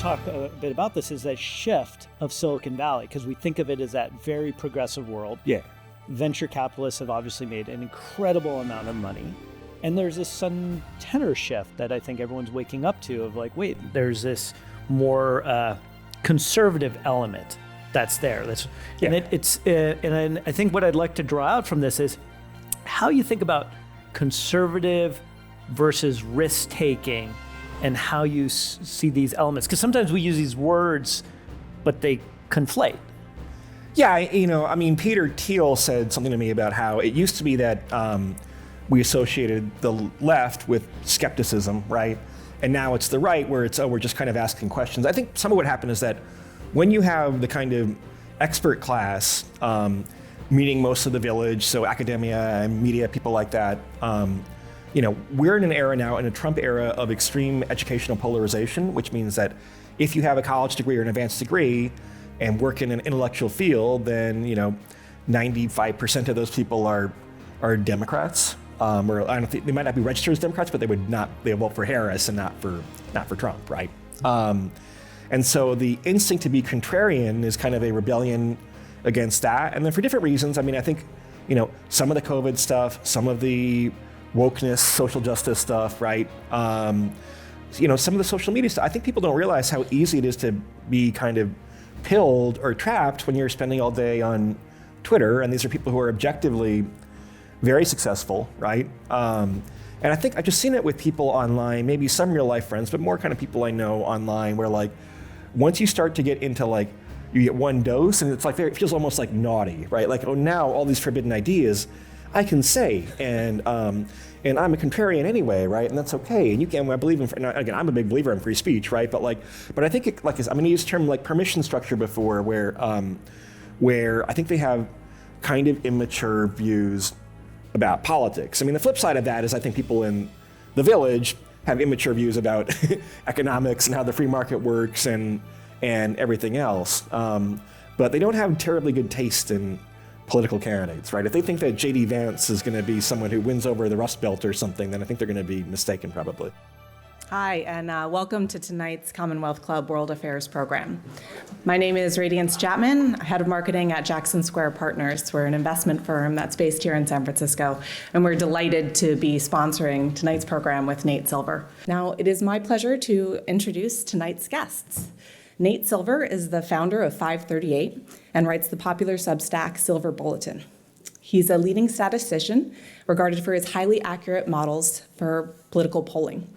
talk a bit about this is that shift of Silicon Valley, because we think of it as that very progressive world. Yeah. Venture capitalists have obviously made an incredible amount of money. And there's this sudden tenor shift that I think everyone's waking up to of like, wait, there's this more conservative element that's there. And I think what I'd like to draw out from this is how you think about conservative versus risk-taking and how you see these elements. Because sometimes we use these words, but they conflate. Yeah, Peter Thiel said something to me about how it used to be that we associated the left with skepticism, right? And now it's the right where it's, we're just kind of asking questions. I think some of what happened is that when you have the kind of expert class meeting most of the village, so academia and media, people like that, we're in an era now, in a Trump era, of extreme educational polarization, which means that if you have a college degree or an advanced degree and work in an intellectual field, then 95% of those people are Democrats, or I don't think they might not be registered as Democrats, but they'll vote for Harris and not for Trump, right? And so the instinct to be contrarian is kind of a rebellion against that, and then for different reasons. I mean, I think some of the COVID stuff, some of the wokeness, social justice stuff, right? Some of the social media stuff. I think people don't realize how easy it is to be kind of pilled or trapped when you're spending all day on Twitter, and these are people who are objectively very successful, right? And I think I've just seen it with people online, maybe some real life friends, but more kind of people I know online, where like, once you start to get into like, you get one dose and it's like, it feels almost like naughty, right? Like, oh, now all these forbidden ideas I can say, and I'm a contrarian anyway, right? And that's okay. And you can, I believe in, again, I'm a big believer in free speech, right? But I think I'm gonna use the term like permission structure before, where I think they have kind of immature views about politics. I mean, the flip side of that is I think people in the village have immature views about economics and how the free market works and everything else. But they don't have terribly good taste in political candidates, right? If they think that J.D. Vance is going to be someone who wins over the Rust Belt or something, then I think they're going to be mistaken, probably. Hi, and welcome to tonight's Commonwealth Club World Affairs program. My name is Radiance Chapman, head of marketing at Jackson Square Partners. We're an investment firm that's based here in San Francisco, and we're delighted to be sponsoring tonight's program with Nate Silver. Now, it is my pleasure to introduce tonight's guests. Nate Silver is the founder of 538 and writes the popular Substack Silver Bulletin. He's a leading statistician regarded for his highly accurate models for political polling.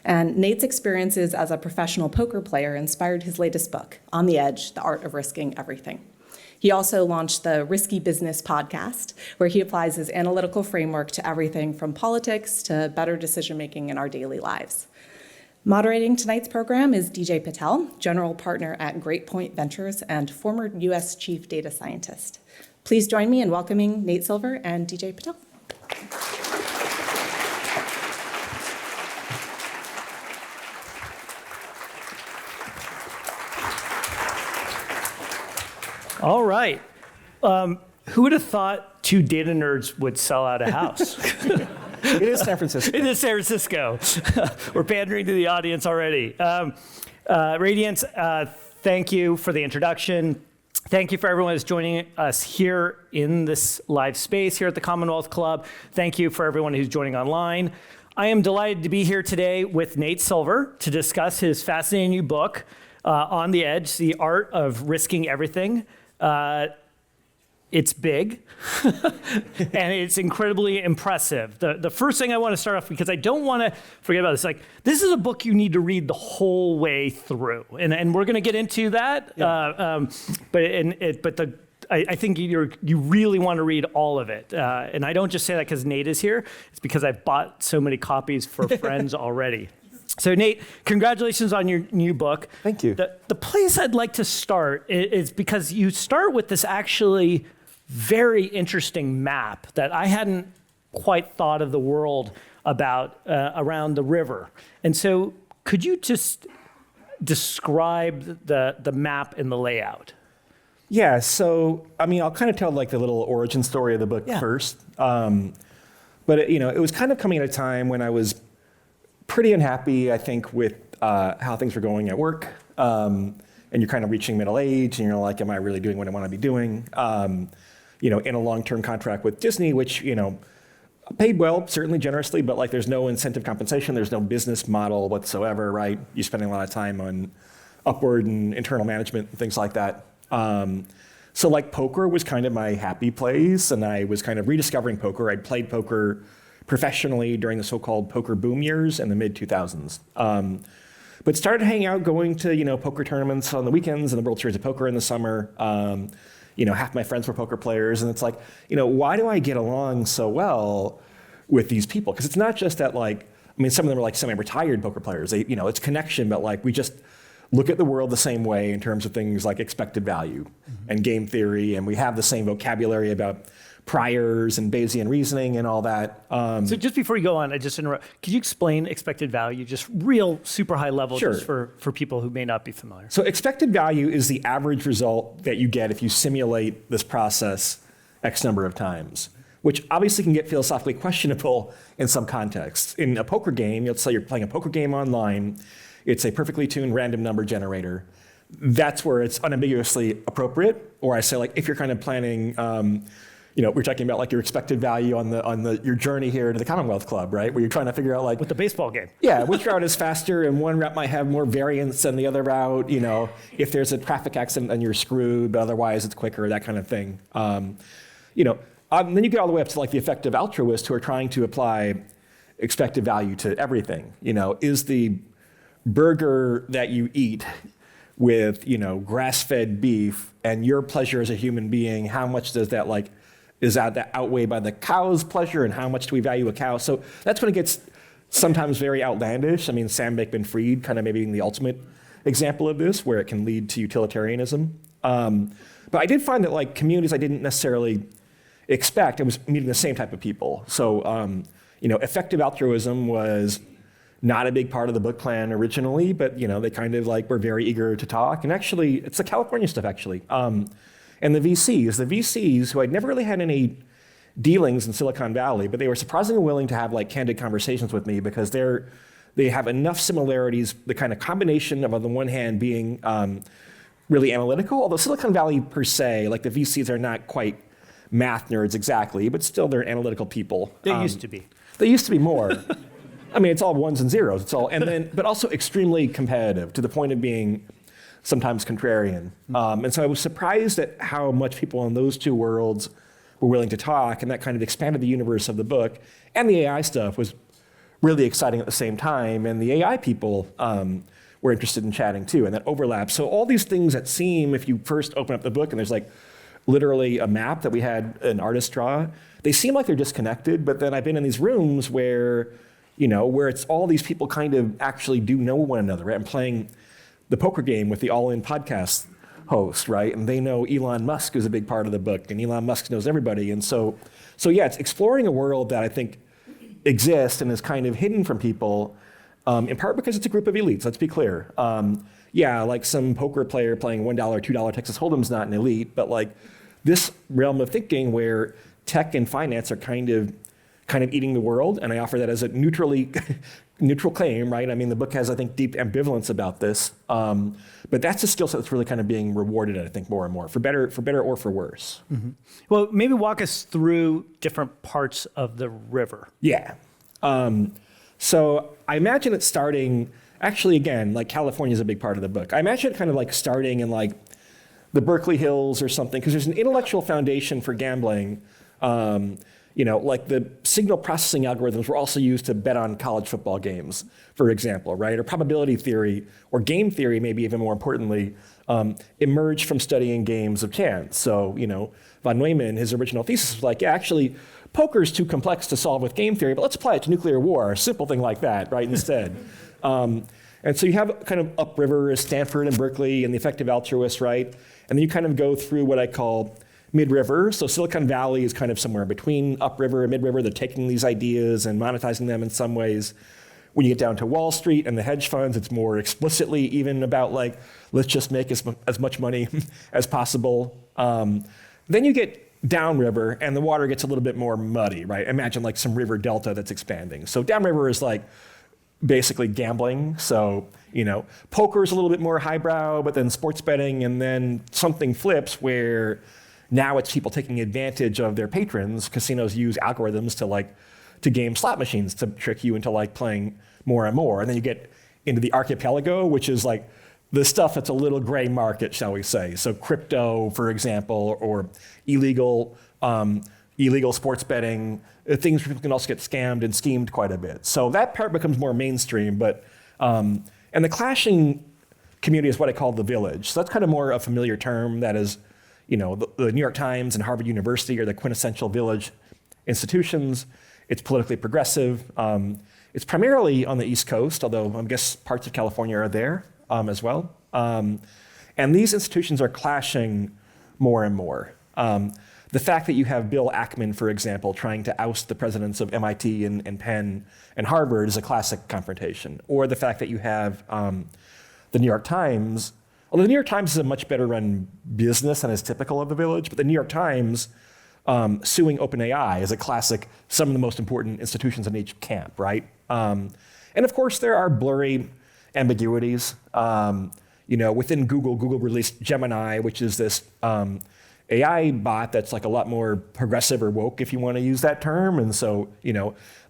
And Nate's experiences as a professional poker player inspired his latest book, On the Edge, The Art of Risking Everything. He also launched the Risky Business podcast, where he applies his analytical framework to everything from politics to better decision-making in our daily lives. Moderating tonight's program is DJ Patel, general partner at Great Point Ventures and former U.S. chief data scientist. Please join me in welcoming Nate Silver and DJ Patel. All right. Who would have thought two data nerds would sell out a house? It is San Francisco. It is San Francisco. We're pandering to the audience already. Radiance, thank you for the introduction. Thank you for everyone who's joining us here in this live space here at the Commonwealth Club. Thank you for everyone who's joining online. I am delighted to be here today with Nate Silver to discuss his fascinating new book, On the Edge, The Art of Risking Everything. It's big, and it's incredibly impressive. The first thing I want to start off, because I don't want to forget about this, this is a book you need to read the whole way through, and we're going to get into that. Yeah. I think you really want to read all of it, and I don't just say that because Nate is here. It's because I've bought so many copies for friends already. So Nate, congratulations on your new book. Thank you. The place I'd like to start is because you start with this actually very interesting map that I hadn't quite thought of the world about around the river. And so could you just describe the map and the layout? Yeah, so, I'll kind of tell the little origin story of the book first. But it was kind of coming at a time when I was pretty unhappy, I think, with how things were going at work. and you're kind of reaching middle age, and you're like, am I really doing what I want to be doing? In a long-term contract with Disney, which, paid well, certainly generously, but like there's no incentive compensation, there's no business model whatsoever, right? You're spending a lot of time on upward and internal management and things like that. So like poker was kind of my happy place, and I was kind of rediscovering poker. I'd played poker professionally during the so-called poker boom years in the mid-2000s. But started hanging out, going to, poker tournaments on the weekends and the World Series of Poker in the summer. Half my friends were poker players, and it's like, why do I get along so well with these people? Because it's not just that some of them are like semi-retired poker players. They, it's connection, but like we just look at the world the same way in terms of things like expected value and game theory, and we have the same vocabulary about priors and Bayesian reasoning and all that. So just before you go on, I just interrupt. Could you explain expected value, just real super high level, Sure. just for people who may not be familiar? So expected value is the average result that you get if you simulate this process X number of times, which obviously can get philosophically questionable in some contexts. In a poker game, let's say you're playing a poker game online, it's a perfectly tuned random number generator. That's where it's unambiguously appropriate. Or I say, like, if you're kind of planning, we're talking about like your expected value on your journey here to the Commonwealth Club, right? Where you're trying to figure out like With the baseball game. Yeah, which route is faster, and one route might have more variance than the other route. If there's a traffic accident, then you're screwed, but otherwise it's quicker, that kind of thing. Then you get all the way up to like the effective altruists who are trying to apply expected value to everything. Is the burger that you eat with grass-fed beef and your pleasure as a human being, how much does that is that outweighed by the cow's pleasure, and how much do we value a cow? So that's when it gets sometimes very outlandish. I mean, Sam Bankman-Fried kind of maybe being the ultimate example of this, where it can lead to utilitarianism. But I did find that like communities I didn't necessarily expect, I was meeting the same type of people. So, effective altruism was not a big part of the book plan originally, but they kind of like were very eager to talk. And actually, it's the California stuff actually. And the VCs who I'd never really had any dealings in Silicon Valley, but they were surprisingly willing to have like candid conversations with me because they have enough similarities, the kind of combination of on the one hand being really analytical, although Silicon Valley per se, like the VCs are not quite math nerds exactly, but still they're analytical people. They used to be. They used to be more. I mean, it's all ones and zeros. But also extremely competitive to the point of being sometimes contrarian. And so I was surprised at how much people in those two worlds were willing to talk, and that kind of expanded the universe of the book. And the AI stuff was really exciting at the same time, and the AI people were interested in chatting too, and that overlap. So all these things that seem, if you first open up the book and there's like literally a map that we had an artist draw, they seem like they're disconnected, but then I've been in these rooms where it's all these people kind of actually do know one another, right? I'm playing the poker game with the All In podcast host, right? And they know Elon Musk is a big part of the book, and Elon Musk knows everybody. And so yeah, it's exploring a world that I think exists and is kind of hidden from people, in part because it's a group of elites, let's be clear. Like some poker player playing $1, $2 Texas Hold'em's not an elite, but like this realm of thinking where tech and finance are kind of eating the world, and I offer that as a neutral claim, right? I mean, the book has, I think, deep ambivalence about this, but that's a skill set that's really kind of being rewarded, I think, more and more, for better or for worse. Mm-hmm. Well, maybe walk us through different parts of the river. Yeah. So I imagine it starting, actually, again, like California is a big part of the book. I imagine it kind of like starting in like the Berkeley Hills or something, because there's an intellectual foundation for gambling. Like the signal processing algorithms were also used to bet on college football games, for example, right? Or probability theory, or game theory, maybe even more importantly, emerged from studying games of chance. So, von Neumann, his original thesis was like, yeah, actually, poker's too complex to solve with game theory, but let's apply it to nuclear war, a simple thing like that, right, instead. And so you have kind of upriver, Stanford and Berkeley, and the effective altruists, right? And then you kind of go through what I call mid-river. So Silicon Valley is kind of somewhere between upriver and mid-river. They're taking these ideas and monetizing them in some ways. When you get down to Wall Street and the hedge funds, it's more explicitly even about like, let's just make as much money as possible. Then you get downriver and the water gets a little bit more muddy, right? Imagine like some river delta that's expanding. So downriver is like basically gambling. So, poker's a little bit more highbrow, but then sports betting, and then something flips where now it's people taking advantage of their patrons. Casinos use algorithms to game slot machines to trick you into playing more and more. And then you get into the archipelago, which is the stuff that's a little gray market, shall we say. So crypto, for example, or illegal sports betting, things where people can also get scammed and schemed quite a bit. So that part becomes more mainstream, but, and the clashing community is what I call the village. So that's kind of more a familiar term that is, the New York Times and Harvard University are the quintessential village institutions. It's politically progressive. It's primarily on the East Coast, although I guess parts of California are there as well. And these institutions are clashing more and more. The fact that you have Bill Ackman, for example, trying to oust the presidents of MIT and Penn and Harvard is a classic confrontation. Or the fact that you have the New York Times, although the New York Times is a much better run business than is typical of the village, but the New York Times suing OpenAI is a classic, some of the most important institutions in each camp, right? And of course, there are blurry ambiguities. Within Google released Gemini, which is this AI bot that's a lot more progressive or woke, if you want to use that term. And so,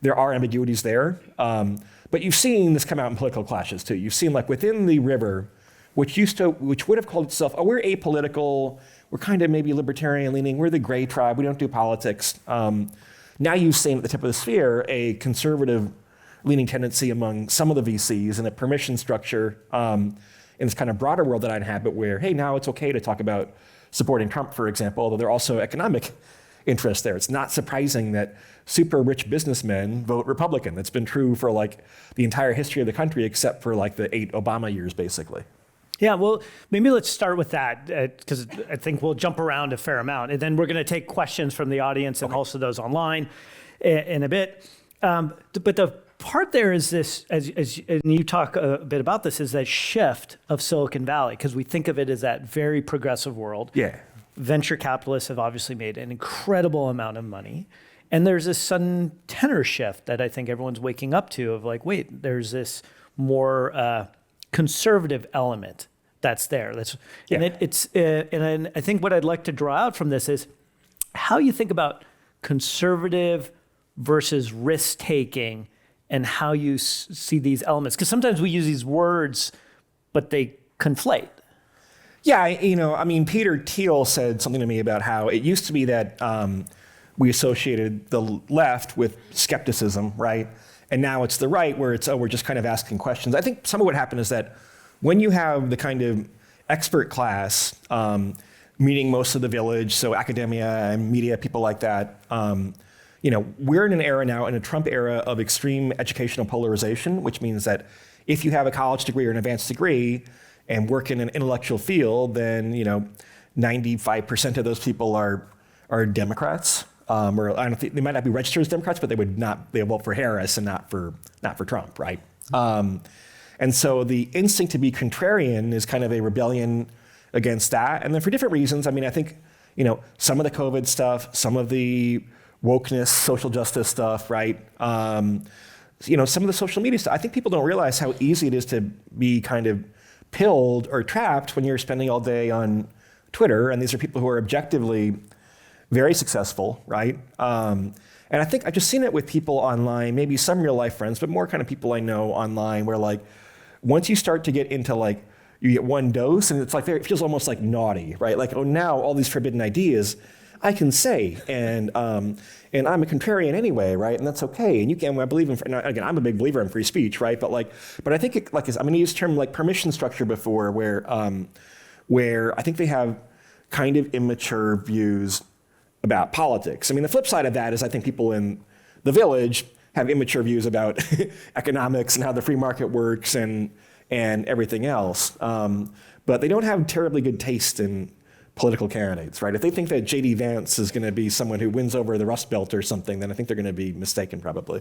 there are ambiguities there. But you've seen this come out in political clashes too. You've seen within the River, which would have called itself, we're apolitical, we're kind of maybe libertarian leaning, we're the gray tribe, we don't do politics. Now you've seen at the tip of the sphere a conservative leaning tendency among some of the VCs and a permission structure in this kind of broader world that I inhabit where, hey, now it's okay to talk about supporting Trump, for example, although there are also economic interests there. It's not surprising that super rich businessmen vote Republican. That's been true for the entire history of the country except for the 8 Obama years, basically. Yeah, well, maybe let's start with that because I think we'll jump around a fair amount. And then we're going to take questions from the audience and also those online in a bit. But the part there is this, as and you talk a bit about this, is that shift of Silicon Valley, because we think of it as that very progressive world. Yeah. Venture capitalists have obviously made an incredible amount of money. And there's this sudden tenor shift that I think everyone's waking up to of wait, there's this more conservative element that's there. And I think what I'd like to draw out from this is how you think about conservative versus risk-taking and how you see these elements. Because sometimes we use these words, but they conflate. Yeah, Peter Thiel said something to me about how it used to be that we associated the left with skepticism, right? And now it's the right where it's, we're just kind of asking questions. I think some of what happened is that when you have the kind of expert class, meaning most of the village, so academia and media, people like that, we're in an era now, in a Trump era, of extreme educational polarization, which means that if you have a college degree or an advanced degree and work in an intellectual field, then 95% of those people are Democrats. Or I don't think they might not be registered as Democrats, but they'll vote for Harris and not for Trump, right? And so the instinct to be contrarian is kind of a rebellion against that. And then for different reasons, I think, some of the COVID stuff, some of the wokeness, social justice stuff, right? Some of the social media stuff. I think people don't realize how easy it is to be kind of pilled or trapped when you're spending all day on Twitter. And these are people who are objectively very successful, right? And I think I've just seen it with people online, maybe some real life friends, but more kind of people I know online where once you start to get into you get one dose and it's it feels almost naughty, right? Oh, now all these forbidden ideas I can say, and I'm a contrarian anyway, right? And that's okay. And you can, I believe in, again, I'm a big believer in free speech, right? But I think I'm going to use the term permission structure before where I think they have kind of immature views about politics. The flip side of that is I think people in the village have immature views about economics and how the free market works and everything else. But they don't have terribly good taste in political candidates, right? If they think that J.D. Vance is going to be someone who wins over the Rust Belt or something, then I think they're going to be mistaken probably.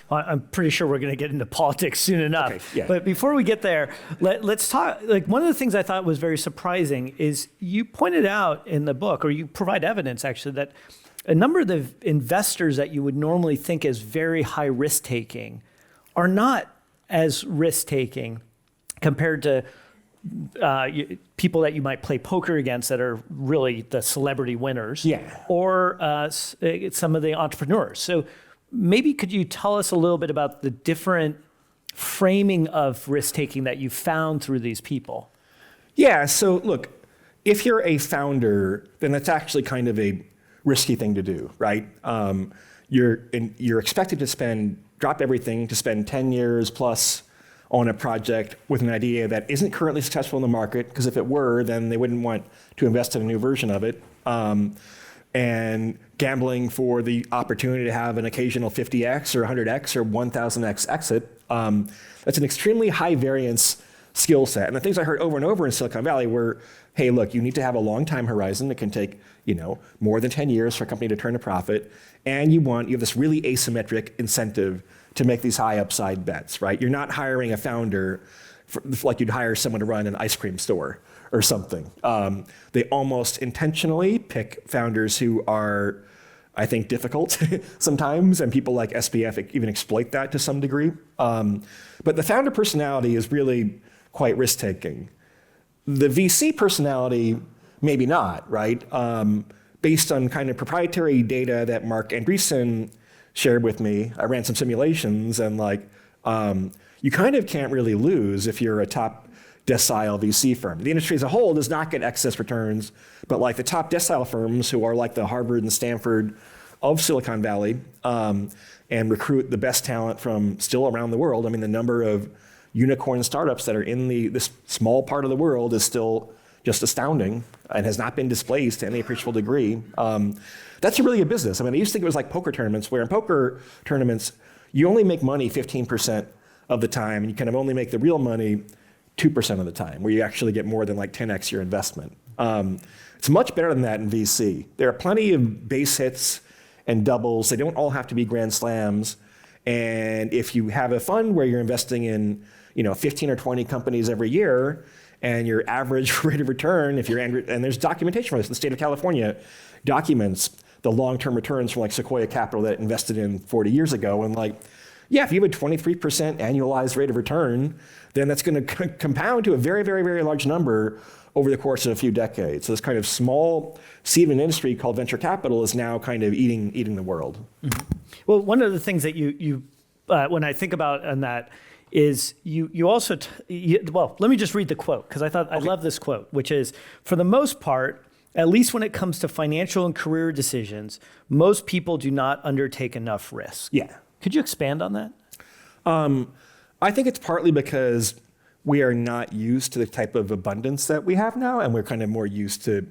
Well, I'm pretty sure we're going to get into politics soon enough. Okay, yeah. But before we get there, let's talk, one of the things I thought was very surprising is you pointed out in the book, or you provide evidence actually, that a number of the investors that you would normally think as very high risk taking are not as risk-taking compared to people that you might play poker against that are really the celebrity winners, or some of the entrepreneurs. So maybe could you tell us a little bit about the different framing of risk-taking that you found through these people? Yeah, so look, if you're a founder, then that's actually kind of a risky thing to do, right? You're expected to drop everything to spend 10 years plus on a project with an idea that isn't currently successful in the market, because if it were, then they wouldn't want to invest in a new version of it. And gambling for the opportunity to have an occasional 50x or 100x or 1000x exit. That's an extremely high variance skill set. And the things I heard over and over in Silicon Valley were, hey, look, you need to have a long time horizon. It can take, more than 10 years for a company to turn a profit. And you have this really asymmetric incentive to make these high upside bets, right? You're not hiring a founder like you'd hire someone to run an ice cream store or something. They almost intentionally pick founders who are, I think, difficult sometimes, and people like SBF even exploit that to some degree. But the founder personality is really quite risk-taking. The VC personality, maybe not, right? Based on kind of proprietary data that Mark Andreessen shared with me, I ran some simulations, and you kind of can't really lose if you're a top decile VC firm. The industry as a whole does not get excess returns, but the top decile firms who are like the Harvard and Stanford of Silicon Valley and recruit the best talent from still around the world. I mean, the number of unicorn startups that are in this small part of the world is still just astounding and has not been displaced to any appreciable degree. That's really a business. I mean, I used to think it was like poker tournaments, where in poker tournaments, you only make money 15% of the time, and you kind of only make the real money 2% of the time, where you actually get more than 10x your investment. It's much better than that in VC. There are plenty of base hits and doubles. They don't all have to be grand slams. And if you have a fund where you're investing in 15 or 20 companies every year, and your average rate of return, and there's documentation for this, the state of California documents the long-term returns from Sequoia Capital that invested in 40 years ago. And if you have a 23% annualized rate of return, then that's going to compound to a very, very, very large number over the course of a few decades. So this kind of small seed of an industry called venture capital is now kind of eating the world. Mm-hmm. Well, one of the things that you when I think about on that is you also, let me just read the quote, because I love this quote, which is, for the most part, at least when it comes to financial and career decisions, most people do not undertake enough risk. Yeah. Could you expand on that? I think it's partly because we are not used to the type of abundance that we have now, and we're kind of more used to,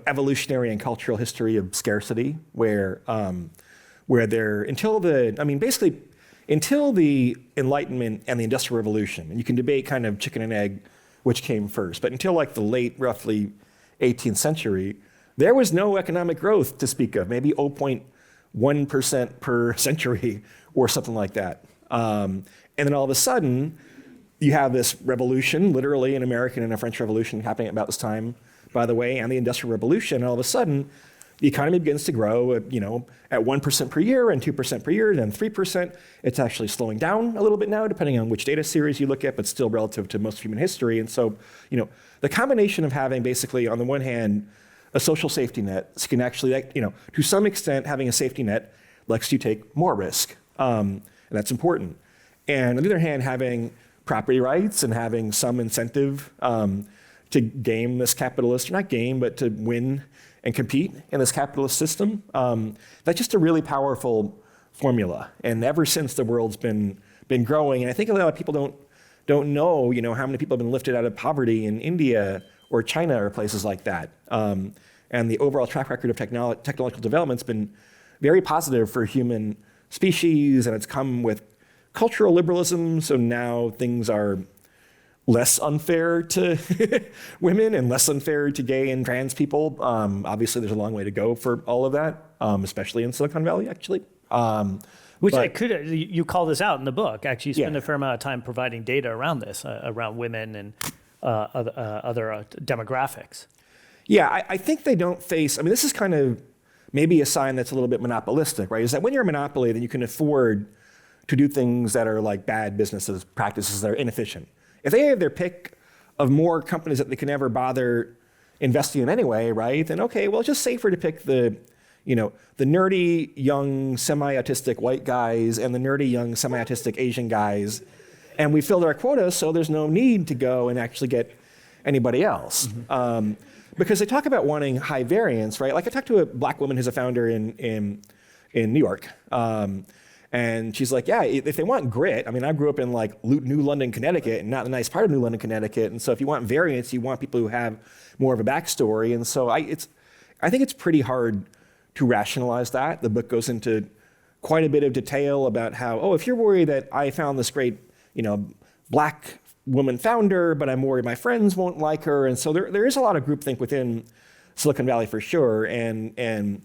evolutionary and cultural history of scarcity, where until the Enlightenment and the Industrial Revolution, and you can debate kind of chicken and egg, which came first, but until the late, roughly 18th century, there was no economic growth to speak of, maybe 0.1% per century or something like that. And then all of a sudden, you have this revolution, literally an American and a French Revolution happening about this time, by the way, and the Industrial Revolution, and all of a sudden, the economy begins to grow, at 1% per year and 2% per year, then 3%. It's actually slowing down a little bit now, depending on which data series you look at, but still relative to most of human history. And so, the combination of having basically, on the one hand, a social safety net can actually, to some extent, having a safety net lets you take more risk, and that's important. And on the other hand, having property rights and having some incentive to game this capitalist, or not game, but to win and compete in this capitalist system, that's just a really powerful formula. And ever since, the world's been growing, and I think a lot of people don't know, how many people have been lifted out of poverty in India or China or places like that. And the overall track record of technological development's been very positive for human species, and it's come with cultural liberalism. So now things are less unfair to women and less unfair to gay and trans people. Obviously, there's a long way to go for all of that, especially in Silicon Valley, actually. You call this out in the book. Actually, you spend a fair amount of time providing data around this, around women and other demographics. Yeah, I think they don't face, this is kind of maybe a sign that's a little bit monopolistic, right? Is that when you're a monopoly, then you can afford to do things that are like bad businesses practices that are inefficient. If they have their pick of more companies that they can never bother investing in anyway, right? Then okay, well, it's just safer to pick the nerdy young semi-autistic white guys and the nerdy young semi-autistic Asian guys, and we filled our quota, so there's no need to go and actually get anybody else. Because they talk about wanting high variance, right? Like I talked to a black woman who's a founder in New York. And she's like, yeah, if they want grit, I mean, I grew up in like New London, Connecticut, and not the nice part of New London, Connecticut. And so if you want variance, you want people who have more of a backstory. And so I think it's pretty hard to rationalize that. The book goes into quite a bit of detail about how, if you're worried that I found this great, black woman founder, but I'm worried my friends won't like her. And so there is a lot of groupthink within Silicon Valley for sure. And again,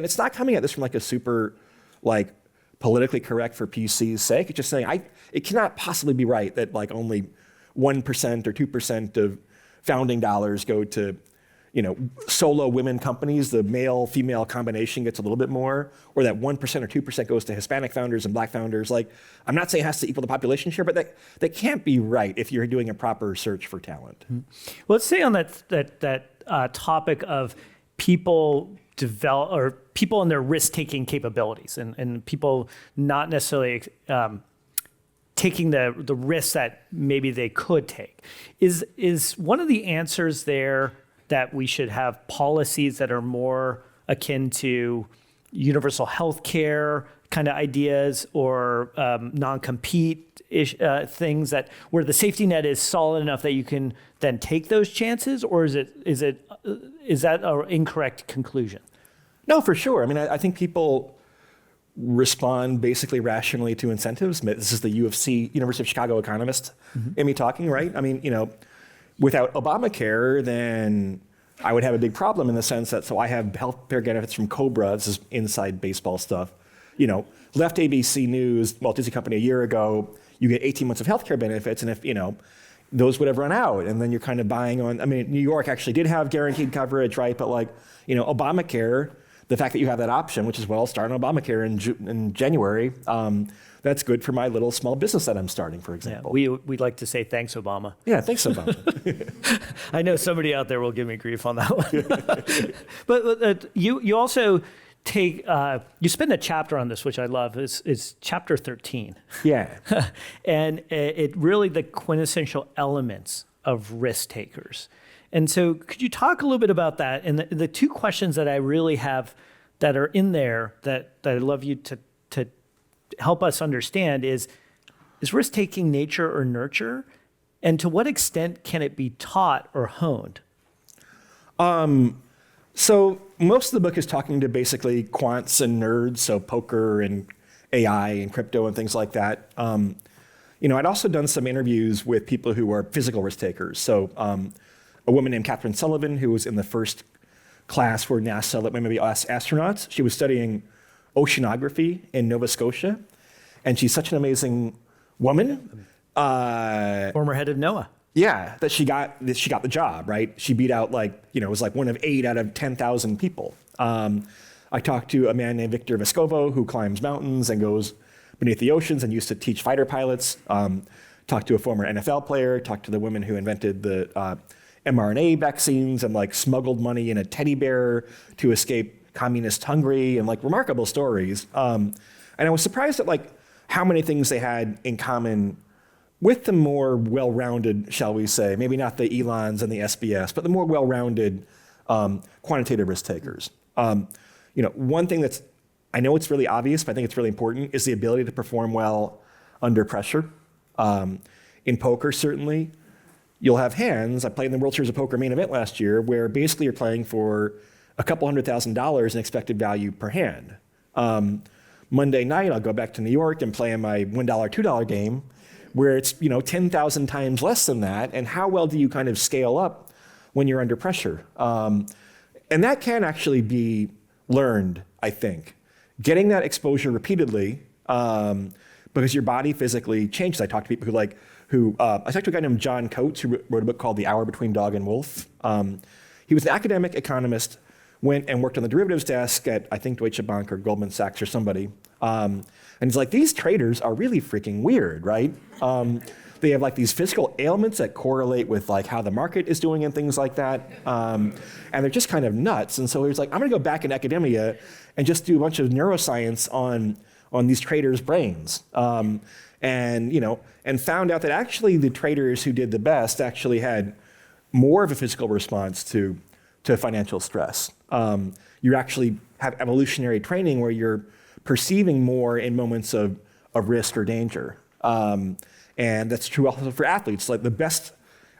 it's not coming at this from like a super like politically correct for PC's sake. It's just saying it cannot possibly be right that like only 1% or 2% of founding dollars go to solo women companies. The male-female combination gets a little bit more, or that 1% or 2% goes to Hispanic founders and black founders. Like, I'm not saying it has to equal the population share, but that can't be right if you're doing a proper search for talent. Well, let's stay on that topic of people and their risk-taking capabilities, and people not necessarily taking the risks that maybe they could take. Is one of the answers there that we should have policies that are more akin to universal health care kind of ideas, or non-compete things that where the safety net is solid enough that you can then take those chances, or is that an incorrect conclusion? No, for sure. I mean, I think people respond basically rationally to incentives. This is the University of Chicago economist in me talking, right? I mean, without Obamacare, then I would have a big problem in the sense that, so I have health care benefits from Cobra, this is inside baseball stuff. Left ABC News, Walt Disney Company a year ago, you get 18 months of health care benefits, and if, those would have run out, and then you're kind of buying on, I mean, New York actually did have guaranteed coverage, right? But like, Obamacare, the fact that you have that option, which is, well, I'll start on Obamacare in January, that's good for my little small business that I'm starting, for example. Yeah, we'd like to say thanks, Obama. Yeah, thanks, Obama. I know somebody out there will give me grief on that one. But you also take, you spend a chapter on this, which I love. It's chapter 13. Yeah. And it really the quintessential elements of risk takers. And so could you talk a little bit about that? And the two questions that I really have that are in there that I'd love you to help us understand is risk-taking nature or nurture? And to what extent can it be taught or honed? So most of the book is talking to basically quants and nerds, so poker and AI and crypto and things like that. I'd also done some interviews with people who are physical risk takers. So a woman named Catherine Sullivan, who was in the first class for NASA let maybe astronauts. She was studying oceanography in Nova Scotia, and she's such an amazing woman. Former head of NOAA. Yeah, that she got the job, right? She beat out it was like one of 8 out of 10,000 people. I talked to a man named Victor Vescovo who climbs mountains and goes beneath the oceans and used to teach fighter pilots. Talked to a former NFL player. Talked to the woman who invented the mRNA vaccines and smuggled money in a teddy bear to escape communist Hungary, and remarkable stories. And I was surprised at how many things they had in common with the more well-rounded, shall we say, maybe not the Elons and the SBS, but the more well-rounded quantitative risk takers. One thing that's, I know it's really obvious, but I think it's really important, is the ability to perform well under pressure. In poker, certainly, you'll have hands. I played in the World Series of Poker main event last year, where basically you're playing for a couple $100,000 in expected value per hand. Monday night, I'll go back to New York and play in my $1, $2 game, where it's 10,000 times less than that. And how well do you kind of scale up when you're under pressure? And that can actually be learned, I think. Getting that exposure repeatedly, because your body physically changes. I talk to people I talked to a guy named John Coates, who wrote a book called The Hour Between Dog and Wolf. He was an academic economist went and worked on the derivatives desk at, I think, Deutsche Bank or Goldman Sachs or somebody. And he's like, these traders are really freaking weird, right? They have like these physical ailments that correlate with like how the market is doing and things like that. And they're just kind of nuts. And so he was like, I'm gonna go back in academia and just do a bunch of neuroscience on these traders' brains. And found out that actually the traders who did the best actually had more of a physical response to financial stress. You actually have evolutionary training where you're perceiving more in moments of risk or danger. And that's true also for athletes. Like the best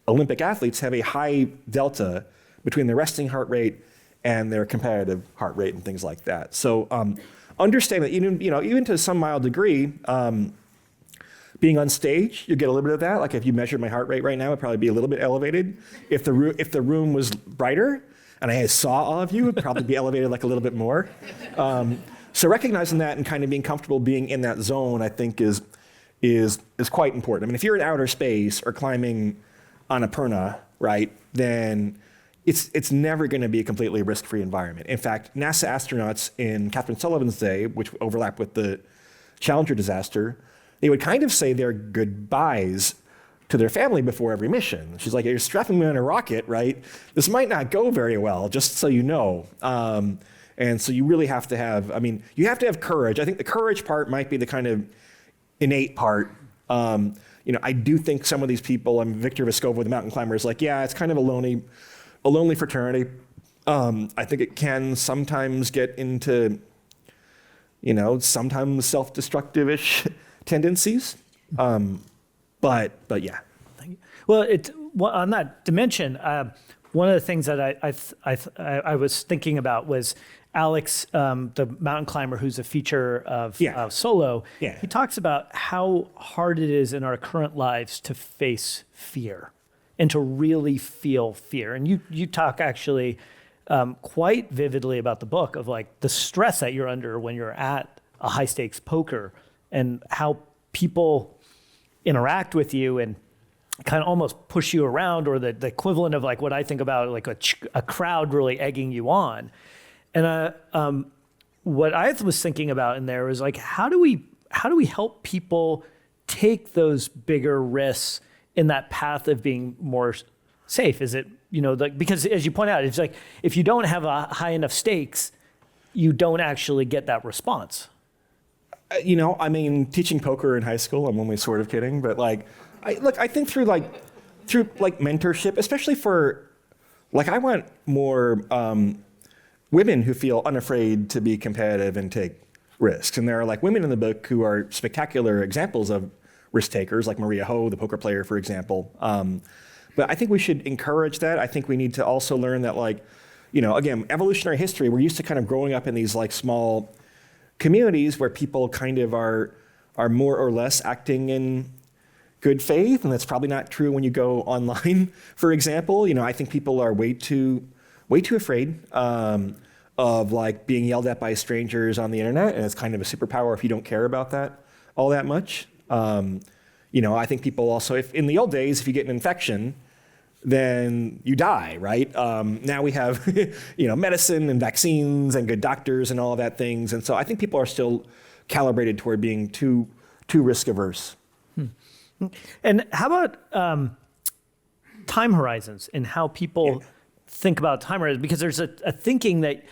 Olympic athletes have a high delta between their resting heart rate and their competitive heart rate and things like that. So understand that even to some mild degree, being on stage, you get a little bit of that. Like if you measured my heart rate right now, it'd probably be a little bit elevated. If the room was brighter and I saw all of you, it'd probably be elevated like a little bit more. So recognizing that and kind of being comfortable being in that zone, I think is quite important. I mean, if you're in outer space or climbing Annapurna, right, then it's never going to be a completely risk-free environment. In fact, NASA astronauts in Catherine Sullivan's day, which overlapped with the Challenger disaster, they would kind of say their goodbyes to their family before every mission. She's like, you're strapping me on a rocket, right? This might not go very well, just so you know. And so you really have to have, you have to have courage. I think the courage part might be the kind of innate part. I do think some of these people, Victor Vescovo, the mountain climber, is like, yeah, it's kind of a lonely fraternity. I think it can sometimes get into, sometimes self-destructive-ish tendencies. But yeah. Well, on that dimension, one of the things that I was thinking about was Alex, the mountain climber who's a feature of Solo. Yeah. He talks about how hard it is in our current lives to face fear and to really feel fear. And you talk actually quite vividly about the book of like the stress that you're under when you're at a high stakes poker and how people interact with you and kind of almost push you around, or the equivalent of like what I think about like a crowd really egging you on. And what I was thinking about in there was like, how do we help people take those bigger risks in that path of being more safe? Is it, because as you point out, it's like, if you don't have a high enough stakes, you don't actually get that response. Teaching poker in high school, I'm only sort of kidding, but I think through mentorship, especially for, I want more women who feel unafraid to be competitive and take risks. And there are women in the book who are spectacular examples of risk takers, like Maria Ho, the poker player, for example. But I think we should encourage that. I think we need to also learn that, again, evolutionary history, we're used to kind of growing up in these small communities where people kind of are more or less acting in good faith, and that's probably not true when you go online, for example. I think people are way too afraid of being yelled at by strangers on the internet, and it's kind of a superpower if you don't care about that all that much. I think people also, if in the old days, if you get an infection, then you die, right? Now we have, medicine and vaccines and good doctors and all of that things. And so I think people are still calibrated toward being too risk averse. And how about time horizons and how people think about time horizons? Because there's a thinking that,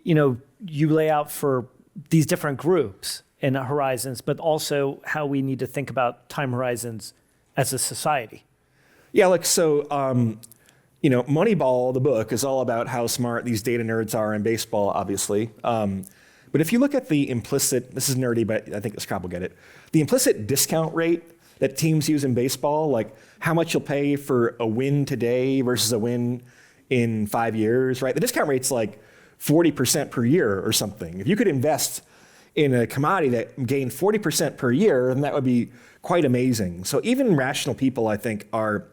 you lay out for these different groups and horizons, but also how we need to think about time horizons as a society. Yeah, Moneyball, the book, is all about how smart these data nerds are in baseball, obviously. But if you look at the implicit, this is nerdy, but I think the Scrap will get it, the implicit discount rate that teams use in baseball, like how much you'll pay for a win today versus a win in 5 years, right? The discount rate's 40% per year or something. If you could invest in a commodity that gained 40% per year, then that would be quite amazing. So even rational people, I think, are,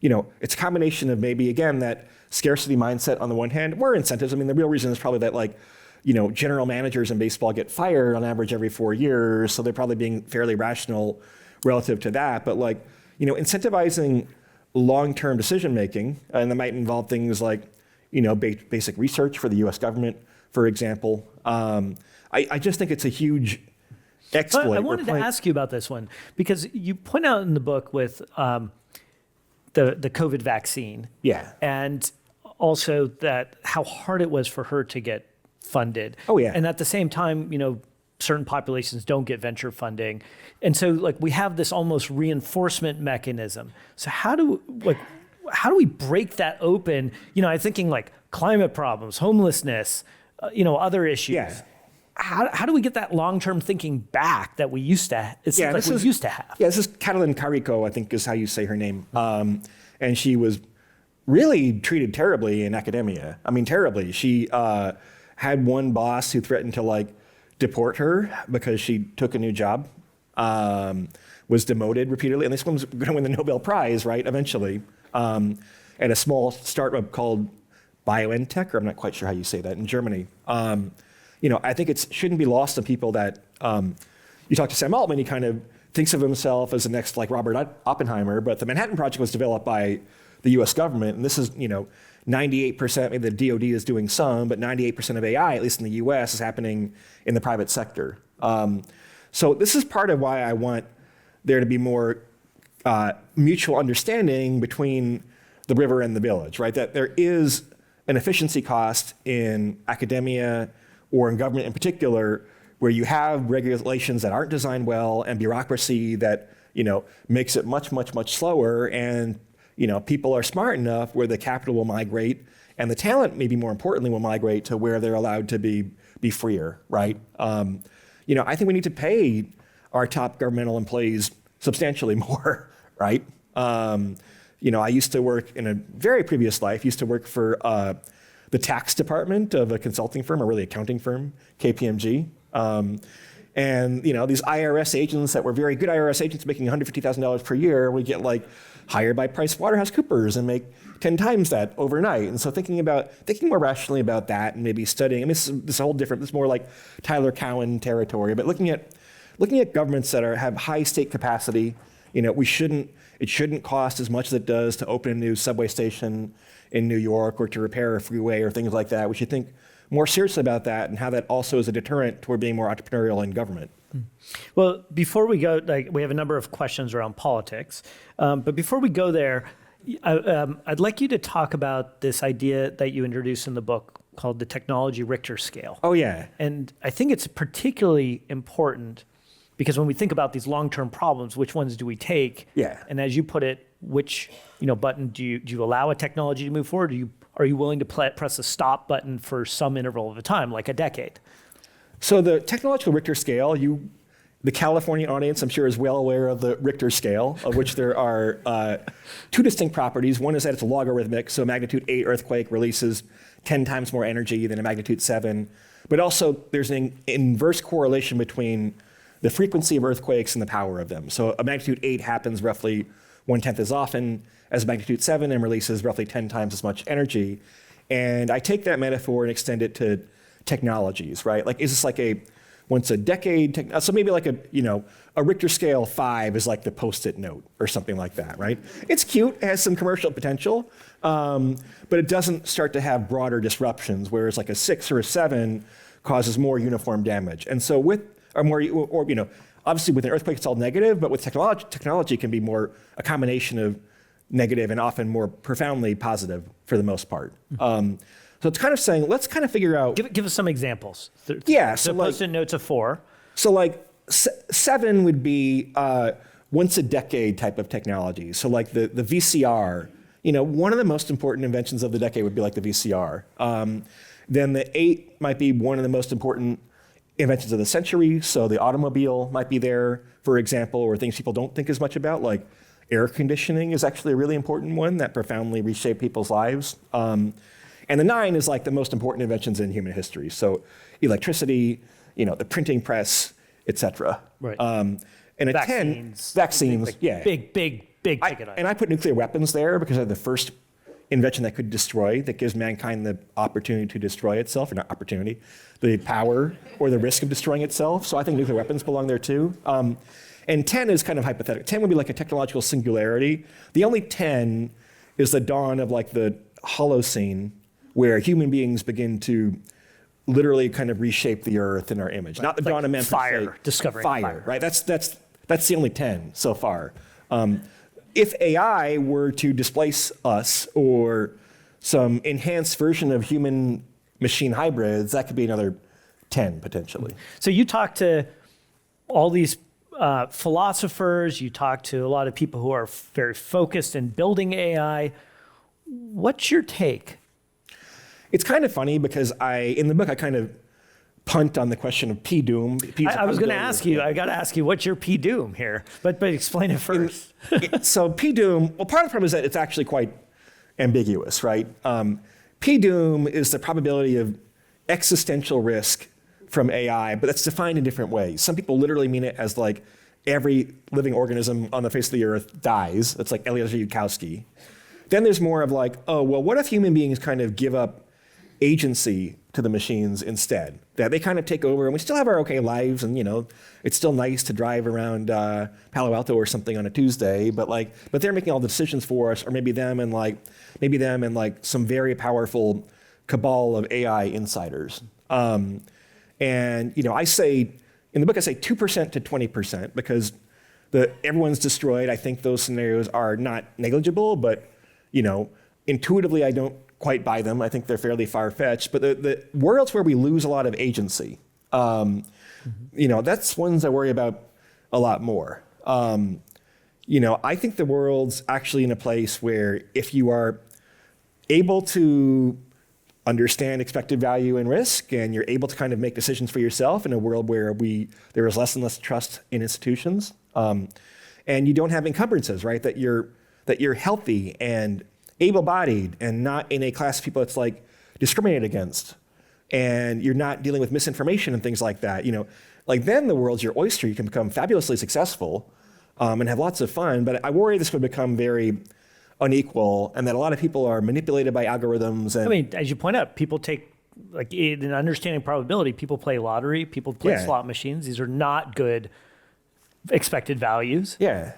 it's a combination of maybe, again, that scarcity mindset on the one hand, or incentives. The real reason is probably that general managers in baseball get fired on average every 4 years, so they're probably being fairly rational relative to that. But incentivizing long-term decision making, and that might involve things like basic research for the U.S. government, for example. I just think it's a huge exploit. I wanted to ask you about this one because you point out in the book with the COVID vaccine. Yeah. And also that how hard it was for her to get funded. Oh, yeah. And at the same time, certain populations don't get venture funding. And so like we have this almost reinforcement mechanism. So how do we break that open? I'm thinking like climate problems, homelessness, other issues. Yeah. How do we get that long-term thinking back that we used to? It seems like we used to have. Yeah, this is Catalin Carico, I think is how you say her name, and she was really treated terribly in academia. I mean, terribly. She had one boss who threatened to deport her because she took a new job, was demoted repeatedly, and this one was going to win the Nobel Prize, right? Eventually, at a small startup called BioNTech, or I'm not quite sure how you say that in Germany. I think it shouldn't be lost on people that you talk to Sam Altman, he kind of thinks of himself as the next Robert Oppenheimer, but the Manhattan Project was developed by the US government, and this is, 98%, maybe the DoD is doing some, but 98% of AI, at least in the US, is happening in the private sector. So this is part of why I want there to be more mutual understanding between the river and the village, right? That there is an efficiency cost in academia or in government in particular, where you have regulations that aren't designed well and bureaucracy that makes it much, much, much slower. And people are smart enough where the capital will migrate, and the talent, maybe more importantly, will migrate to where they're allowed to be freer, right? I think we need to pay our top governmental employees substantially more, right? I used to work in a very previous life. Used to work for the tax department of a consulting firm, or really accounting firm, KPMG. And these IRS agents that were very good IRS agents making $150,000 per year would get hired by PricewaterhouseCoopers and make 10 times that overnight. And so thinking more rationally about that and maybe studying, this is a whole different, this is more like Tyler Cowen territory, but looking at governments that have high state capacity, it shouldn't cost as much as it does to open a new subway station in New York or to repair a freeway or things like that. We should think more seriously about that and how that also is a deterrent toward being more entrepreneurial in government. Well, before we go, we have a number of questions around politics. But before we go there, I'd like you to talk about this idea that you introduced in the book called the technology Richter scale. Oh, yeah. And I think it's particularly important because when we think about these long-term problems, which ones do we take? Yeah. And as you put it, which button do you allow a technology to move forward? Are you willing to press a stop button for some interval of a time, like a decade? So the technological Richter scale, the California audience, I'm sure, is well aware of the Richter scale, of which there are two distinct properties. One is that it's logarithmic, so a magnitude 8 earthquake releases 10 times more energy than a magnitude 7. But also, there's an inverse correlation between the frequency of earthquakes and the power of them. So a magnitude 8 happens roughly 1/10 as often as a magnitude 7 and releases roughly 10 times as much energy. And I take that metaphor and extend it to technologies, right? Is this a once a decade, so maybe a Richter scale 5 is like the Post-it note or something like that, right? It's cute, it has some commercial potential, but it doesn't start to have broader disruptions, whereas a 6 or a 7 causes more uniform damage. And so obviously with an earthquake it's all negative, but with technology can be more a combination of negative and often more profoundly positive for the most part. So it's kind of saying, let's kind of figure out. Give us some examples. Yeah. So Post-it notes of 4. So 7 would be once a decade type of technology. So the VCR, one of the most important inventions of the decade would be the VCR. Then the 8 might be one of the most important inventions of the century. So the automobile might be there, for example, or things people don't think as much about, like air conditioning is actually a really important one that profoundly reshaped people's lives. And the 9 is the most important inventions in human history. So electricity, the printing press, et cetera. Right. And a 10, vaccines, yeah. Big ticket item. And I put nuclear weapons there because they're the first invention that could destroy, that gives mankind the opportunity to destroy itself, or not opportunity, the power or the risk of destroying itself. So I think nuclear weapons belong there too. And 10 is kind of hypothetical. 10 would be like a technological singularity. The only 10 is the dawn of the Holocene, where human beings begin to literally kind of reshape the earth in our image. Not the dawn of man. Fire, discovering fire. Right? That's the only 10 so far. If AI were to displace us or some enhanced version of human machine hybrids, that could be another 10 potentially. So you talk to all these philosophers, you talk to a lot of people who are very focused in building AI. What's your take? It's kind of funny because in the book, I kind of punt on the question of P-doom. I was going to ask you, I got to ask you, what's your P-doom here? But explain it first. So P-doom, well, part of the problem is that it's actually quite ambiguous, right? P-doom is the probability of existential risk from AI, but that's defined in different ways. Some people literally mean it as like every living organism on the face of the earth dies. That's like Eliezer Yudkowsky. Then there's more of like, oh, well, what if human beings kind of give up agency to the machines instead? That they kind of take over and we still have our okay lives and, it's still nice to drive around Palo Alto or something on a Tuesday, but they're making all the decisions for us, or maybe them and some very powerful cabal of AI insiders. I say, in the book, I say 2% to 20% because everyone's destroyed. I think those scenarios are not negligible, but, intuitively, I don't quite buy them. I think they're fairly far-fetched. But the worlds where we lose a lot of agency, that's ones I worry about a lot more. I think the world's actually in a place where if you are able to understand expected value and risk, and you're able to kind of make decisions for yourself in a world where there is less and less trust in institutions, and you don't have encumbrances, right? That you're healthy and able-bodied and not in a class of people that's like discriminated against, and you're not dealing with misinformation and things like that. Then the world's your oyster. You can become fabulously successful and have lots of fun. But I worry this would become very unequal, and that a lot of people are manipulated by algorithms. And as you point out, people take, in understanding probability, people play lottery, people play slot machines. These are not good expected values. Yeah.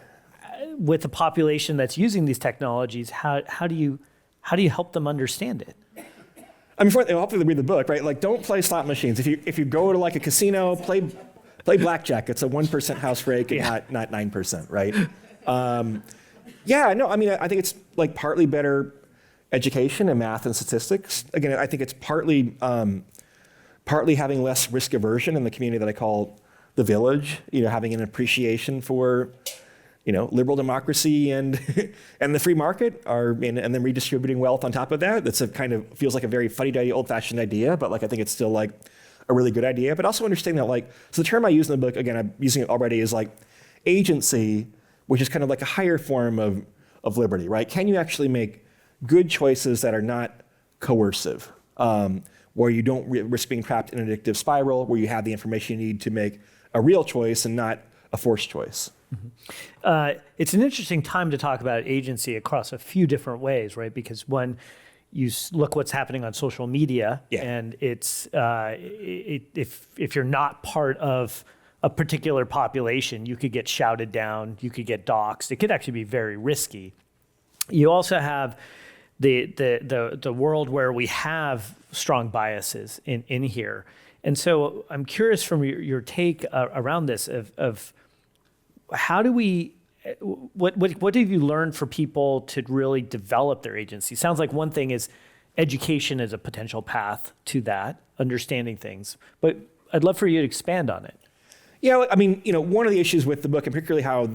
With the population that's using these technologies, how do you help them understand it? I mean, hopefully they read the book, right? Don't play slot machines. If you go to a casino, play blackjack. It's a 1% house rake and not 9%, right? I think it's partly better education in math and statistics. Again, I think it's partly having less risk aversion in the community that I call the village. Having an appreciation for liberal democracy and the free market, and then redistributing wealth on top of that. That's feels like a very fuddy-duddy, old-fashioned idea, but I think it's still a really good idea. But also understanding that so the term I use in the book, again, I'm using it already, is agency, which is kind of a higher form of liberty, right? Can you actually make good choices that are not coercive, where you don't risk being trapped in an addictive spiral, where you have the information you need to make a real choice and not a forced choice? Mm-hmm. It's an interesting time to talk about agency across a few different ways, right? Because one, you look what's happening on social media, and it's if you're not part of a particular population, you could get shouted down, you could get doxxed. It could actually be very risky. You also have the world where we have strong biases in here. And so I'm curious from your take around this of how do we, what have you learned for people to really develop their agency? Sounds like one thing is education as a potential path to that, understanding things. But I'd love for you to expand on it. Yeah, one of the issues with the book, and particularly how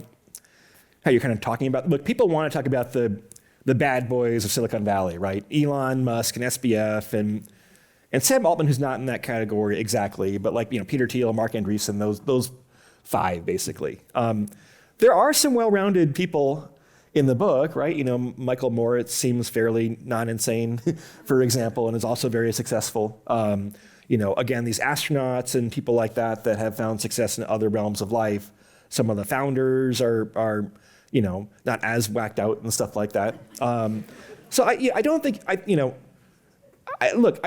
you're kind of talking about the book, people want to talk about the bad boys of Silicon Valley, right? Elon Musk and SBF and Sam Altman, who's not in that category exactly, but Peter Thiel, Mark Andreessen, those five basically. There are some well-rounded people in the book, right? Michael Moritz seems fairly non-insane, for example, and is also very successful. Again, these astronauts and people like that have found success in other realms of life. Some of the founders are not as whacked out and stuff like that. So I don't think, I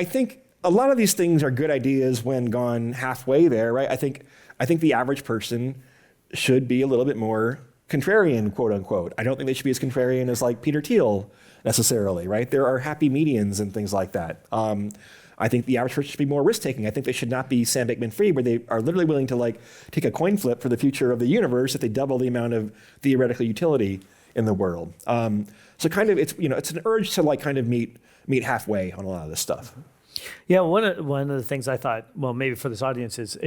think a lot of these things are good ideas when gone halfway there, right? I think the average person should be a little bit more contrarian, quote unquote. I don't think they should be as contrarian as like Peter Thiel necessarily, right? There are happy medians and things like that. I think the average person should be more risk-taking. I think they should not be Sam Bankman-Fried, where they are literally willing to like take a coin flip for the future of the universe if they double the amount of theoretical utility in the world. So kind of it's it's an urge to like kind of meet halfway on a lot of this stuff. Yeah, one of the things I thought, well, maybe for this audience is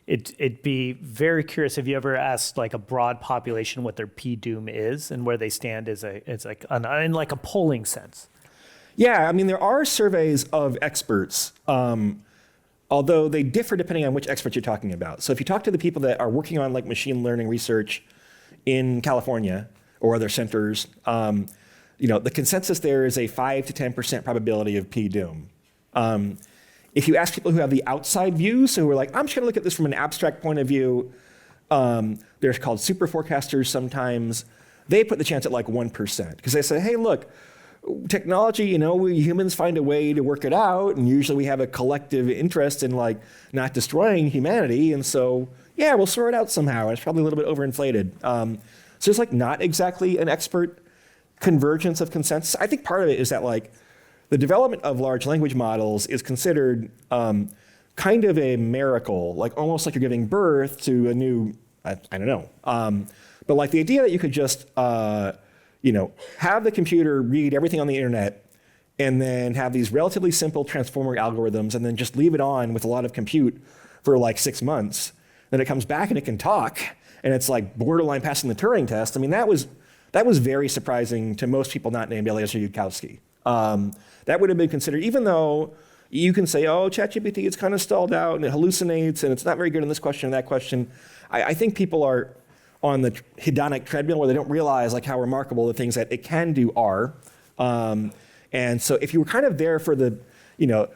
it'd be very curious if you ever asked like a broad population what their P-doom is and where they stand in like a polling sense. Yeah, I mean, there are surveys of experts, although they differ depending on which experts you're talking about. So if you talk to the people that are working on like machine learning research in California or other centers, the consensus there is a 5 to 10% probability of P-doom. If you ask people who have the outside view, so who are like, I'm just going to look at this from an abstract point of view, they're called super forecasters sometimes, they put the chance at like 1%. Because they say, hey, look, technology, we humans find a way to work it out, and usually we have a collective interest in like not destroying humanity, and so, yeah, we'll sort it out somehow. It's probably a little bit overinflated. So it's like not exactly an expert convergence of consensus. I think part of it is that like, the development of large language models is considered kind of a miracle, like almost like you're giving birth to a new, I don't know. But like the idea that you could just, have the computer read everything on the internet and then have these relatively simple transformer algorithms and then just leave it on with a lot of compute for like 6 months. Then it comes back and it can talk and it's like borderline passing the Turing test. I mean, that was very surprising to most people not named Eliezer Yudkowsky. That would have been considered, even though you can say, oh, ChatGPT is kind of stalled out and it hallucinates and it's not very good in this question and that question. I think people are on the hedonic treadmill where they don't realize like how remarkable the things that it can do are. And so if you were kind of there for the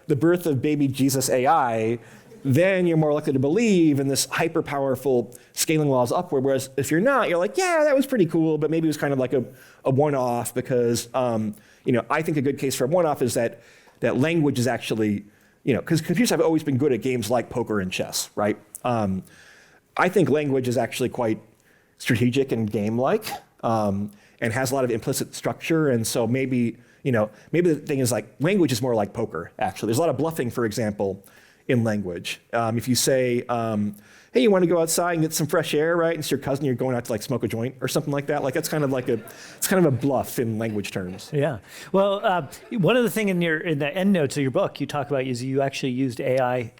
birth of baby Jesus AI, then you're more likely to believe in this hyper powerful scaling laws upward. Whereas if you're not, you're like, yeah, that was pretty cool, but maybe it was kind of like a one-off because, I think a good case for a one-off is that language is actually, because computers have always been good at games like poker and chess, right? I think language is actually quite strategic and game-like and has a lot of implicit structure. And so maybe the thing is like language is more like poker, actually. There's a lot of bluffing, for example, in language. If you say, hey, you want to go outside and get some fresh air, right? And it's your cousin, you're going out to like smoke a joint or something like that. Like that's kind of like it's kind of a bluff in language terms. Yeah. Well, one of the things in the endnotes of your book you talk about is you actually used AI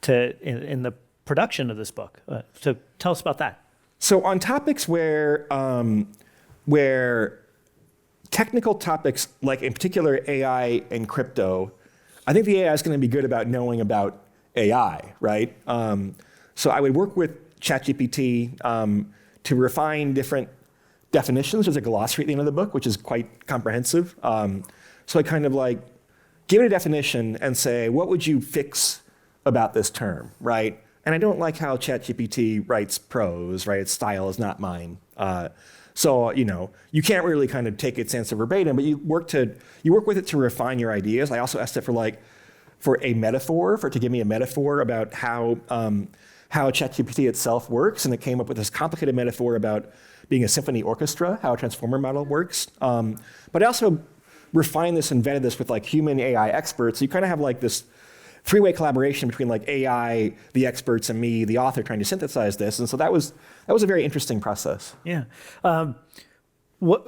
in the production of this book. So tell us about that. So on topics where technical topics, like in particular AI and crypto, I think the AI is going to be good about knowing about AI, right? So I would work with ChatGPT to refine different definitions. There's a glossary at the end of the book, which is quite comprehensive. So I kind of like give it a definition and say, what would you fix about this term, right? And I don't like how ChatGPT writes prose, right? Its style is not mine. So you can't really kind of take its answer verbatim, but you work with it to refine your ideas. I also asked it for a metaphor, for it to give me a metaphor about how ChatGPT itself works, and it came up with this complicated metaphor about being a symphony orchestra, how a transformer model works. But I also refined this and vetted this with like human AI experts. So you kind of have like this three-way collaboration between like AI, the experts, and me, the author, trying to synthesize this. And so that was a very interesting process. Yeah. We've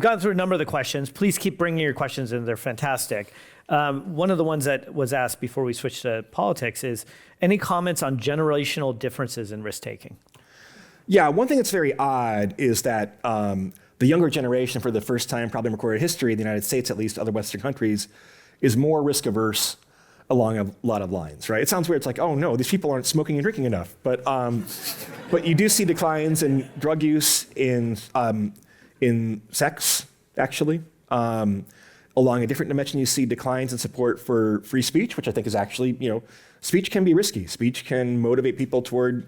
gone through a number of the questions. Please keep bringing your questions in. They're fantastic. One of the ones that was asked before we switched to politics is, any comments on generational differences in risk-taking? Yeah, one thing that's very odd is that the younger generation, for the first time probably in recorded history, in the United States at least, other Western countries, is more risk-averse along a lot of lines, right? It sounds weird. It's like, oh no, these people aren't smoking and drinking enough. But you do see declines in drug use, in sex, actually. Along a different dimension, you see declines in support for free speech, which I think is actually, speech can be risky. Speech can motivate people toward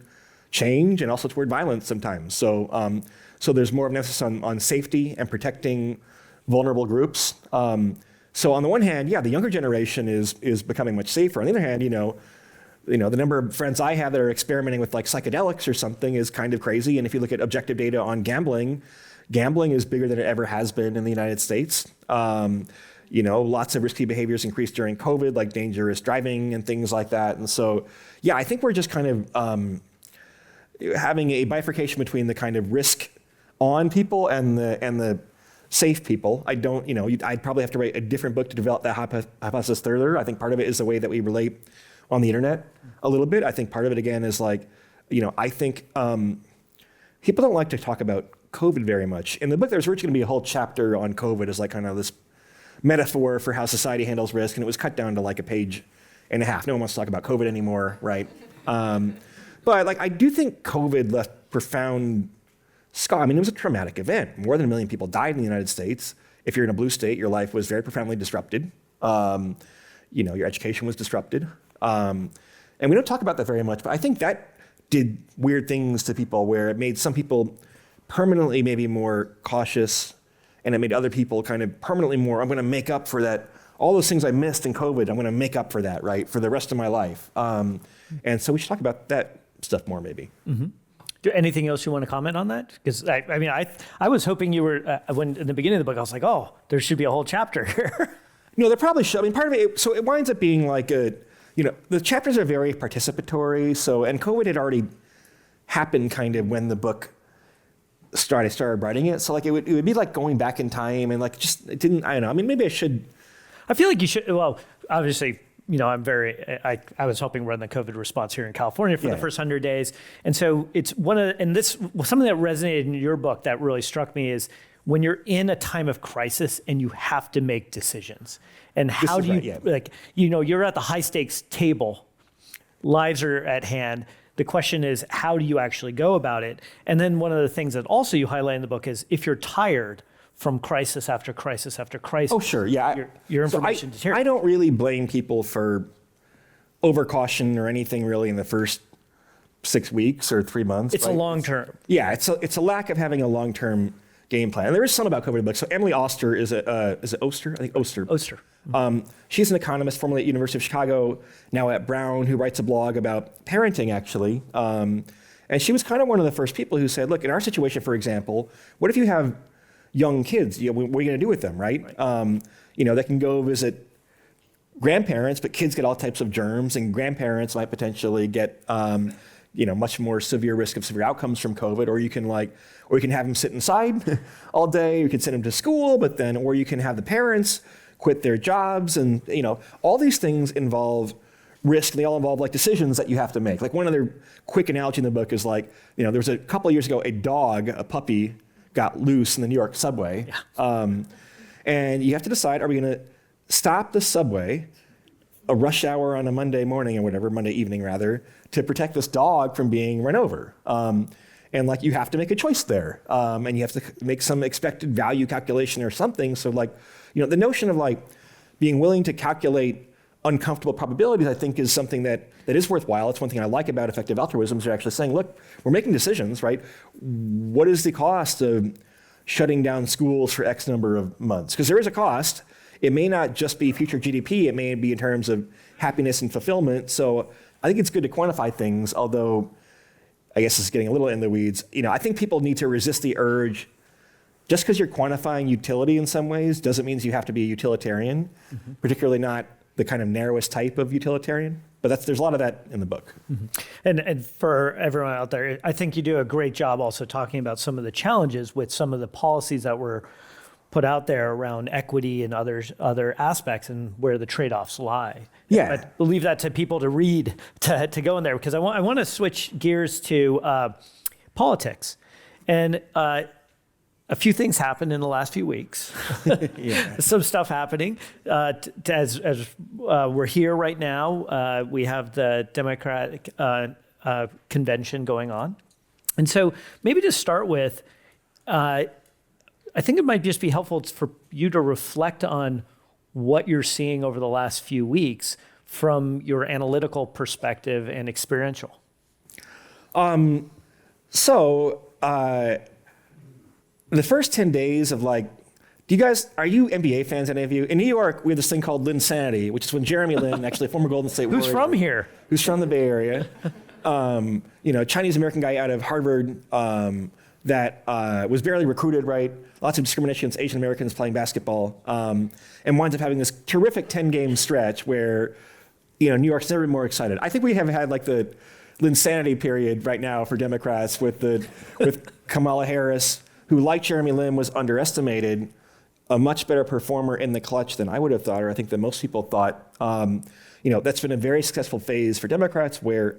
change and also toward violence sometimes. So there's more of an emphasis on safety and protecting vulnerable groups. So on the one hand, yeah, the younger generation is becoming much safer. On the other hand, the number of friends I have that are experimenting with like psychedelics or something is kind of crazy. And if you look at objective data on gambling is bigger than it ever has been in the United States. Lots of risky behaviors increased during COVID, like dangerous driving and things like that. And so, yeah, I think we're just kind of having a bifurcation between the kind of risk on people and the safe people. I'd probably have to write a different book to develop that hypothesis further. I think part of it is the way that we relate on the internet a little bit. I think part of it, again, is like, I think people don't like to talk about COVID very much. In the book, there's originally going to be a whole chapter on COVID as like kind of this metaphor for how society handles risk, and it was cut down to like a page and a half. No one wants to talk about COVID anymore, right? But like, I do think COVID left profound scar. I mean, it was a traumatic event. More than 1 million people died in the United States. If you're in a blue state, your life was very profoundly disrupted. Your education was disrupted. And we don't talk about that very much, but I think that did weird things to people where it made some people permanently maybe more cautious, and it made other people kind of permanently more, I'm going to make up for that. All those things I missed in COVID, I'm going to make up for that, right, for the rest of my life. And so we should talk about that stuff more, maybe. Mm-hmm. Anything else you want to comment on that? Because I was hoping you were, when in the beginning of the book, I was like, oh, there should be a whole chapter here. No, there probably should. I mean, part of it, so it winds up being like the chapters are very participatory. So, and COVID had already happened kind of when the book started writing it. So like it would be like going back in time and like just, it didn't, I don't know. I mean, maybe I should. I feel like you should, well, obviously, I was helping run the COVID response here in California for the first 100 days. And so it's something that resonated in your book that really struck me is when you're in a time of crisis and you have to make decisions. And how do you, you're at the high stakes table, lives are at hand. The question is, how do you actually go about it? And then one of the things that also you highlight in the book is if you're tired from crisis after crisis after crisis. Oh, sure, yeah. Your information deteriorates. I don't really blame people for overcaution or anything really in the first 6 weeks or 3 months. It's a long term. Yeah, it's a lack of having a long-term game plan. And there is some about COVID in the book. So Emily Oster is it Oster? I think Oster. Oster. She's an economist formerly at University of Chicago, now at Brown, who writes a blog about parenting, actually. And she was kind of one of the first people who said, look, in our situation, for example, what if you have young kids? What are you going to do with them, right? They can go visit grandparents, but kids get all types of germs, and grandparents might potentially get much more severe risk of severe outcomes from COVID. Or you can have them sit inside all day. You can send them to school, or you can have the parents quit their jobs, and all these things involve risk. They all involve like decisions that you have to make. Like one other quick analogy in the book is like, there was a couple of years ago, a puppy got loose in the New York subway. Yeah. And you have to decide, are we going to stop the subway a rush hour on a Monday morning or whatever, Monday evening rather, to protect this dog from being run over? And like you have to make a choice there. And you have to make some expected value calculation or something. So like, the notion of like being willing to calculate uncomfortable probabilities, I think, is something that is worthwhile. It's one thing I like about effective altruism is they're actually saying, look, we're making decisions, right? What is the cost of shutting down schools for X number of months? Because there is a cost. It may not just be future GDP. It may be in terms of happiness and fulfillment. So I think it's good to quantify things, although I guess it's getting a little in the weeds. I think people need to resist the urge. Just because you're quantifying utility in some ways doesn't mean you have to be a utilitarian, particularly not the kind of narrowest type of utilitarian. But there's a lot of that in the book. Mm-hmm. And for everyone out there, I think you do a great job also talking about some of the challenges with some of the policies that were put out there around equity and other aspects and where the trade-offs lie. Yeah. But we'll leave that to people to read, to go in there, because I want to switch gears to politics. And a few things happened in the last few weeks. Yeah. Some stuff happening. As we're here right now, we have the Democratic convention going on. And so maybe to start with, I think it might just be helpful for you to reflect on what you're seeing over the last few weeks from your analytical perspective and experiential. The first 10 days of like Are you NBA fans, any of you? In New York, we have this thing called Linsanity, which is when Jeremy Lin, actually a former Golden State Warrior. Who's from here? Who's from the Bay Area. Chinese-American guy out of Harvard that was barely recruited, right? Lots of discrimination against Asian Americans playing basketball, and winds up having this terrific 10-game stretch where, New York's never been more excited. I think we have had like the Linsanity period right now for Democrats with Kamala Harris, who, like Jeremy Lin, was underestimated, a much better performer in the clutch than I would have thought, or I think that most people thought. That's been a very successful phase for Democrats where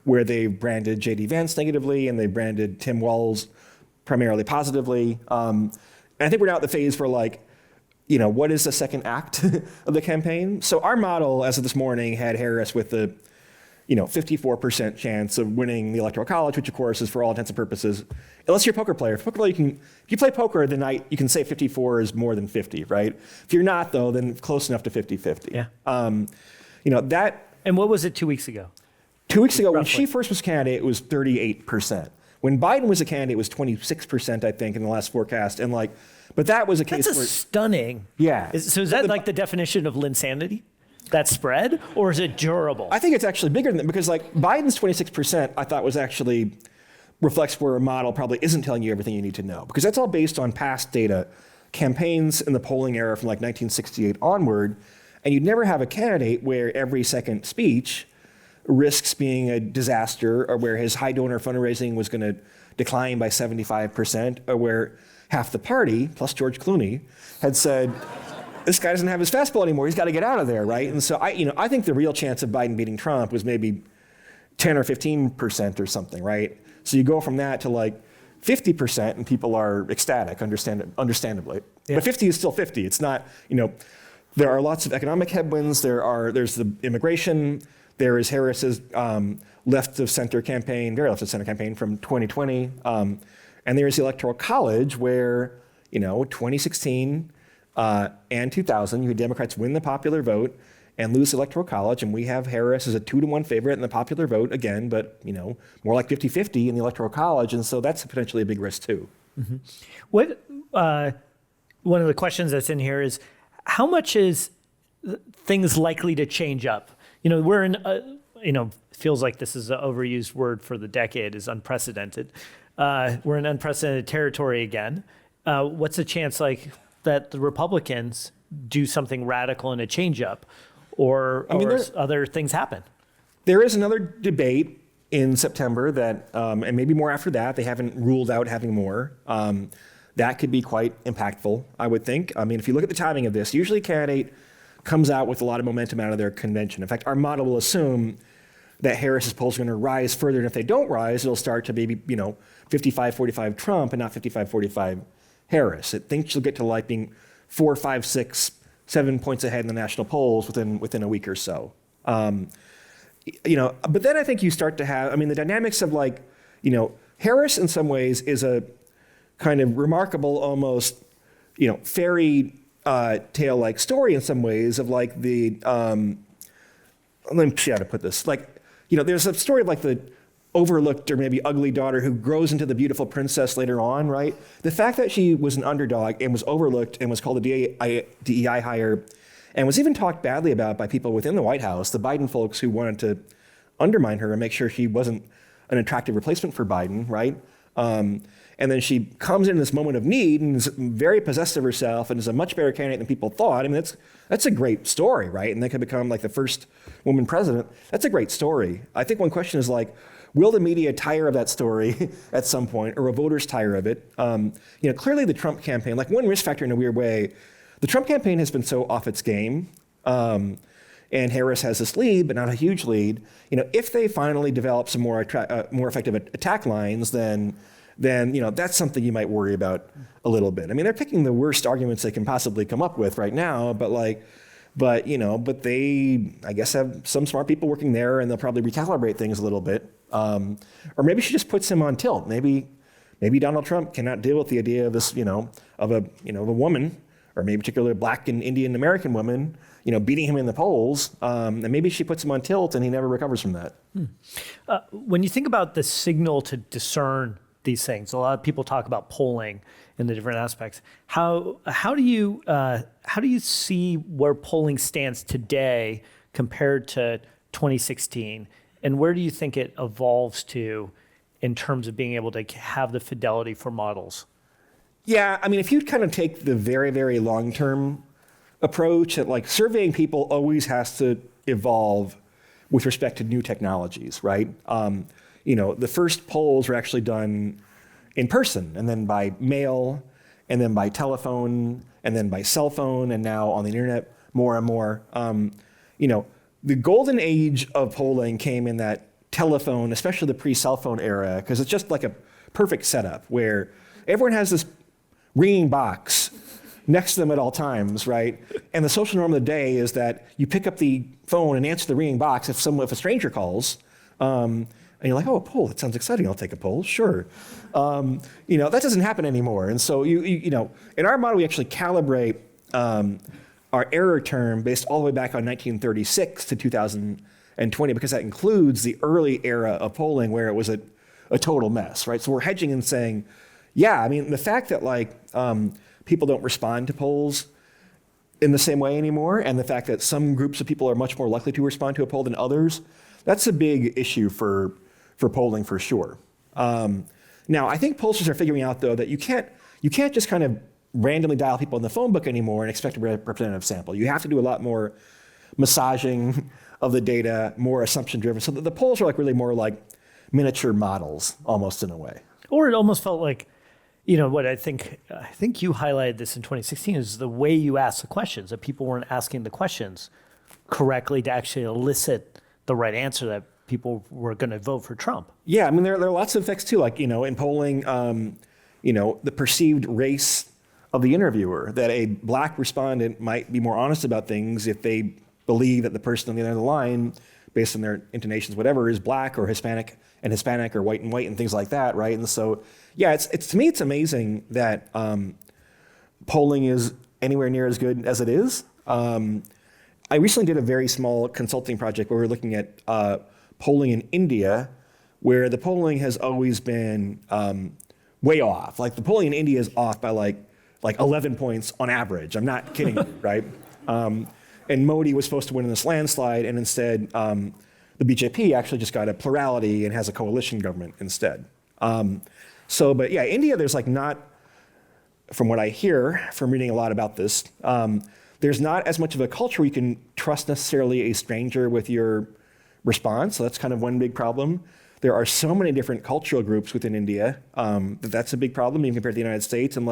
they branded J.D. Vance negatively and they branded Tim Walz primarily positively. And I think we're now at the phase where what is the second act of the campaign? So our model, as of this morning, had Harris with the 54% chance of winning the Electoral College, which of course is for all intents and purposes, unless you're a poker player. If you play poker, then you can say 54 is more than 50, right? If you're not, though, then close enough to 50-50. Yeah. And what was it 2 weeks ago? 2 weeks ago, when Roughly. she first was candidate, it was 38%. When Biden was a candidate, it was 26%, I think, in the last forecast. But that was a case That's where stunning. Yeah. So is that like the definition of Linsanity? That spread, or is it durable? I think it's actually bigger than that because Biden's 26%, I thought was actually reflects where a model probably isn't telling you everything you need to know because that's all based on past data, campaigns in the polling era from 1968 onward, and you'd never have a candidate where every second speech risks being a disaster or where his high donor fundraising was going to decline by 75% or where half the party, plus George Clooney, had said, this guy doesn't have his fastball anymore. He's got to get out of there, right? And so I think the real chance of Biden beating Trump was maybe 10 or 15% or something, right? So you go from that to 50% and people are ecstatic, understandably. Yeah. But 50 is still 50. It's not, there are lots of economic headwinds. There's the immigration. There is Harris's left of center campaign, very left of center campaign from 2020. And there's the Electoral College where, 2016, and 2000, you had Democrats win the popular vote and lose the Electoral College, and we have Harris as a 2-to-1 favorite in the popular vote again, but more like 50-50 in the Electoral College, and so that's potentially a big risk too. Mm-hmm. What one of the questions that's in here is how much is things likely to change up? We're in feels like this is an overused word for the decade is unprecedented. We're in unprecedented territory again. What's the chance that the Republicans do something radical in a change-up, or other things happen? There is another debate in September that, and maybe more after that, they haven't ruled out having more. That could be quite impactful, I would think. If you look at the timing of this, usually a candidate comes out with a lot of momentum out of their convention. In fact, our model will assume that Harris's polls are going to rise further, and if they don't rise, it'll start to maybe 55-45 Trump and not 55-45 Harris. It thinks she'll get to being 4, 5, 6, 7 points ahead in the national polls within a week or so. But then I think you start to have, the dynamics of Harris in some ways is a kind of remarkable, almost, fairy tale-like story in some ways of let me see how to put this. There's a story of the overlooked or maybe ugly daughter who grows into the beautiful princess later on, right? The fact that she was an underdog and was overlooked and was called a DEI hire and was even talked badly about by people within the White House, the Biden folks who wanted to undermine her and make sure she wasn't an attractive replacement for Biden, right? And then she comes in this moment of need and is very possessed of herself and is a much better candidate than people thought. That's a great story, right? And they could become the first woman president. That's a great story. I think one question is will the media tire of that story at some point, or will voters tire of it? Clearly the Trump campaign, one risk factor in a weird way, the Trump campaign has been so off its game, and Harris has this lead, but not a huge lead. If they finally develop some more effective attack lines, then that's something you might worry about a little bit. They're picking the worst arguments they can possibly come up with right now, but they, I guess, have some smart people working there, and they'll probably recalibrate things a little bit. Or maybe she just puts him on tilt. Maybe Donald Trump cannot deal with the idea of this, of a woman, or maybe particularly a Black and Indian American woman, beating him in the polls. And maybe she puts him on tilt, and he never recovers from that. When you think about the signal to discern these things. A lot of people talk about polling in the different aspects. How do you see where polling stands today compared to 2016, and where do you think it evolves to in terms of being able to have the fidelity for models? Yeah, I mean, if you kind of take the very, very long-term approach, that like surveying people always has to evolve with respect to new technologies, right? The first polls were actually done in person, and then by mail, and then by telephone, and then by cell phone, and now on the internet more and more. The golden age of polling came in that telephone, especially the pre-cell phone era, because it's just like a perfect setup where everyone has this ringing box next to them at all times, right? And the social norm of the day is that you pick up the phone and answer the ringing box if a stranger calls, and you're like, oh, a poll, that sounds exciting, I'll take a poll, sure. That doesn't happen anymore. And so, in our model, we actually calibrate our error term based all the way back on 1936 to 2020, because that includes the early era of polling where it was a total mess, right? So we're hedging and saying, yeah, I mean, the fact that people don't respond to polls in the same way anymore, and the fact that some groups of people are much more likely to respond to a poll than others, that's a big issue for polling for sure. Now, I think pollsters are figuring out, though, that you can't just kind of randomly dial people in the phone book anymore and expect a representative sample. You have to do a lot more massaging of the data, more assumption-driven. So the polls are really more like miniature models, almost in a way. Or it almost felt like, what I think you highlighted this in 2016 is the way you asked the questions, that people weren't asking the questions correctly to actually elicit the right answer that people were going to vote for Trump. Yeah, I mean, there are lots of effects too, like, in polling, the perceived race of the interviewer, that a black respondent might be more honest about things if they believe that the person on the other end of the line, based on their intonations, whatever, is black or Hispanic or white and white and things like that, right? And so, yeah, it's to me, it's amazing that polling is anywhere near as good as it is. I recently did a very small consulting project where we were looking at polling in India, where the polling has always been way off. Like the polling in India is off by like 11 points on average. I'm not kidding you, right? And Modi was supposed to win in this landslide, and instead the BJP actually just got a plurality and has a coalition government instead. But yeah, India, there's not, from what I hear from reading a lot about this, there's not as much of a culture where you can trust necessarily a stranger with your response. So that's kind of one big problem. There are so many different cultural groups within India that's a big problem, even compared to the United States. And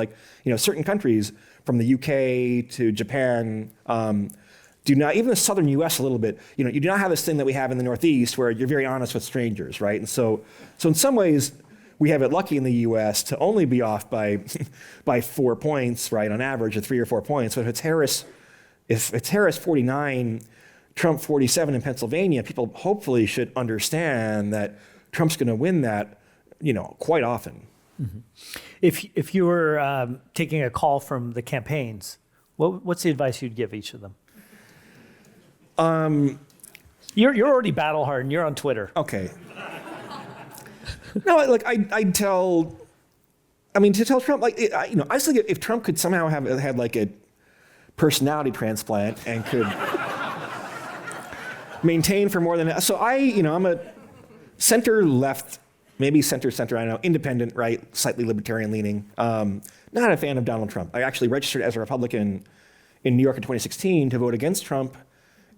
certain countries, from the UK to Japan, do not, even the southern US a little bit, you do not have this thing that we have in the Northeast where you're very honest with strangers, right? And so in some ways, we have it lucky in the US to only be off by 4 points, right, on average, or 3 or 4 points. But if it's Harris 49, Trump 47 in Pennsylvania, people hopefully should understand that Trump's going to win that, quite often. Mm-hmm. If you were taking a call from the campaigns, what's the advice you'd give each of them? You're already battle hardened. You're on Twitter. Okay. No, I'd tell. To tell Trump, I just think if Trump could somehow have had a personality transplant and could maintain for more than so I'm a center left, maybe center, I don't know, independent, right, slightly libertarian leaning. Not a fan of Donald Trump. I actually registered as a Republican in New York in 2016 to vote against Trump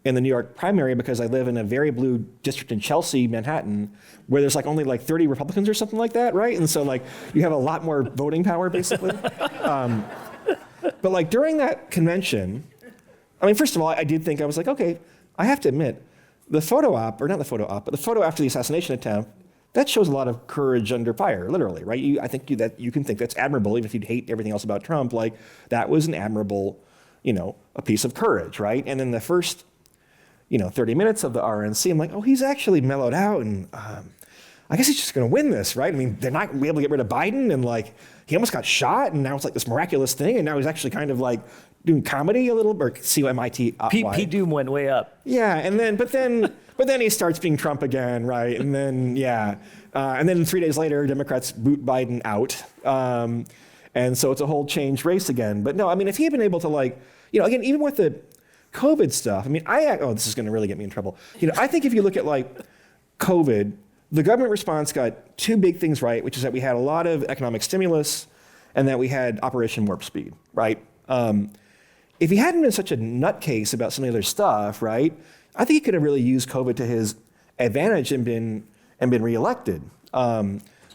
in the New York primary because I live in a very blue district in Chelsea, Manhattan, where there's only 30 Republicans or something like that, right? And so you have a lot more voting power, basically. But during that convention, first of all, I did think, I was okay, I have to admit, the photo op, or not the photo op, but the photo after the assassination attempt, that shows a lot of courage under fire, literally, right? I think that you can think that's admirable, even if you'd hate everything else about Trump. That was an admirable, a piece of courage, right? And then the first 30 minutes of the RNC, I'm oh, he's actually mellowed out, and I guess he's just going to win this, right? I mean, they're not going to be able to get rid of Biden, and like he almost got shot, and now it's like this miraculous thing, and now he's actually kind of like doing comedy a little, or CMIT. Pete Doom went way up. Yeah, and then but then he starts being Trump again, right? And then and then 3 days later, Democrats boot Biden out, and so it's a whole changed race again. But no, I mean, if he had been able to like, again, even with the COVID stuff, I mean, this is going to really get me in trouble. I think if you look at like COVID, the government response got two big things right, which is that we had a lot of economic stimulus and that we had Operation Warp Speed, right? If he hadn't been such a nutcase about some of the other stuff, right, I think he could have really used COVID to his advantage and been reelected.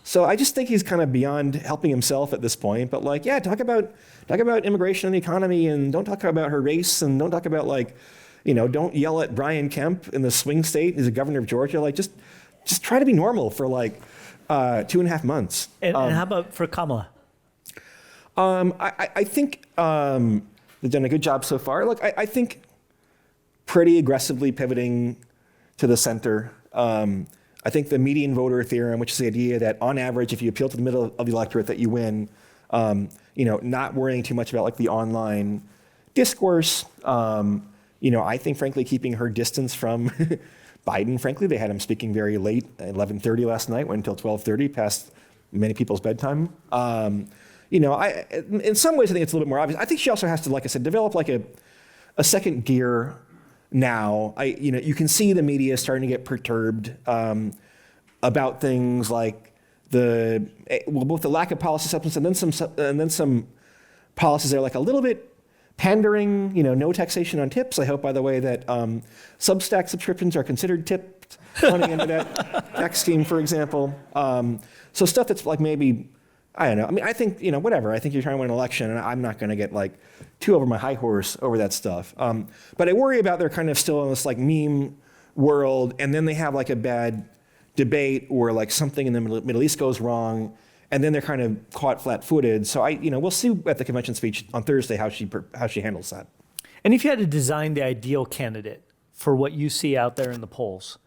So I just think he's kind of beyond helping himself at this point. But like, yeah, talk about immigration and the economy, and don't talk about her race, and don't talk about like, don't yell at Brian Kemp in the swing state as the governor of Georgia. Like, just try to be normal for like 2.5 months. And how about for Kamala? I think they've done a good job so far. Look, I think pretty aggressively pivoting to the center. I think the median voter theorem, which is the idea that on average, if you appeal to the middle of the electorate, that you win. Not worrying too much about like the online discourse. I think frankly keeping her distance from Biden. Frankly, they had him speaking very late, 11:30 last night, went until 12:30, past many people's bedtime. In some ways, I think it's a little bit more obvious. I think she also has to, like I said, develop like a second gear now. You can see the media starting to get perturbed about things like both the lack of policy substance and then some policies that are like a little bit pandering. No taxation on tips. I hope, by the way, that Substack subscriptions are considered tipped on the internet tax scheme, for example. So stuff that's like maybe, I don't know. I mean, I think, whatever. I think you're trying to win an election, and I'm not going to get like too over my high horse over that stuff. But I worry about they're kind of still in this like meme world, and then they have like a bad debate or like something in the Middle East goes wrong, and then they're kind of caught flat-footed. So we'll see at the convention speech on Thursday how she handles that. And if you had to design the ideal candidate for what you see out there in the polls?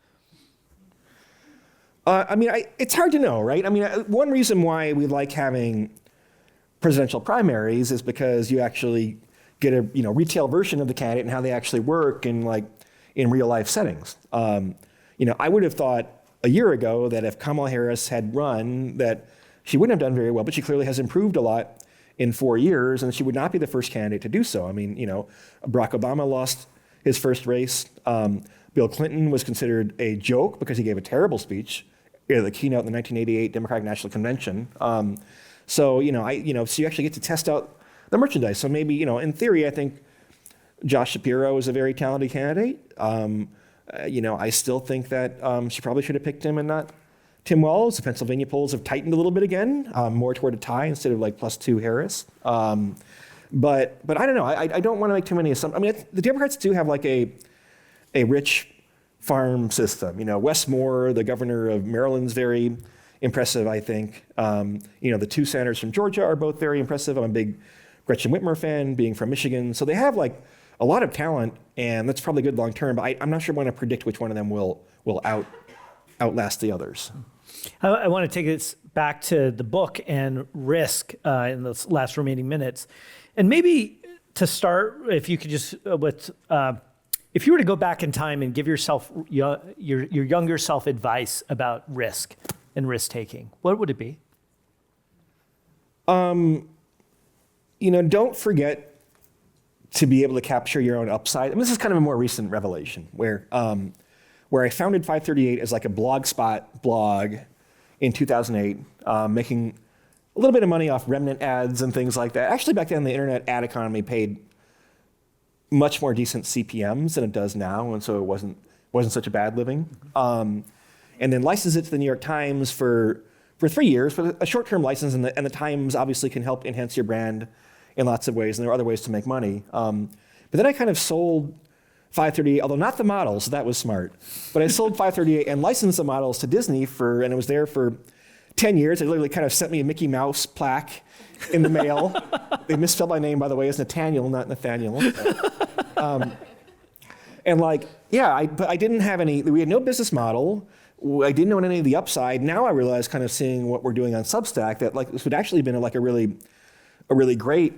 It's hard to know, right? One reason why we like having presidential primaries is because you actually get a retail version of the candidate and how they actually work in real life settings. I would have thought a year ago that if Kamala Harris had run, that she wouldn't have done very well, but she clearly has improved a lot in 4 years, and she would not be the first candidate to do so. Barack Obama lost his first race. Bill Clinton was considered a joke because he gave a terrible speech at the keynote in the 1988 Democratic National Convention. So you actually get to test out the merchandise. So maybe, in theory, I think Josh Shapiro is a very talented candidate. I still think that she probably should have picked him and not Tim Walz. The Pennsylvania polls have tightened a little bit again, more toward a tie instead of like +2 Harris. But I don't know. I don't want to make too many assumptions. The Democrats do have like a rich farm system. Wes Moore, the governor of Maryland, is very impressive, I think. The two senators from Georgia are both very impressive. I'm a big Gretchen Whitmer fan, being from Michigan. So they have like a lot of talent, and that's probably good long term, but I'm not sure I want to predict which one of them will outlast the others. I want to take this back to the book and risk in the last remaining minutes. And maybe to start, if you could just, if you were to go back in time and give yourself, your younger self advice about risk and risk taking, what would it be? Don't forget to be able to capture your own upside. This is kind of a more recent revelation where I founded 538 as like a blogspot blog in 2008, making a little bit of money off remnant ads and things like that. Actually, back then, the internet ad economy paid much more decent CPMs than it does now, and so it wasn't such a bad living. And then licensed it to the New York Times for 3 years, for a short-term license, and the Times obviously can help enhance your brand in lots of ways, and there are other ways to make money. But then I kind of sold 538, although not the models, so that was smart. But I sold 538 and licensed the models to Disney and it was there for 10 years. They literally kind of sent me a Mickey Mouse plaque in the mail. They misspelled my name, by the way, as Nathaniel, not Nathaniel. But I didn't have we had no business model. I didn't know any of the upside. Now I realize, kind of seeing what we're doing on Substack, that like this would actually have been like a really great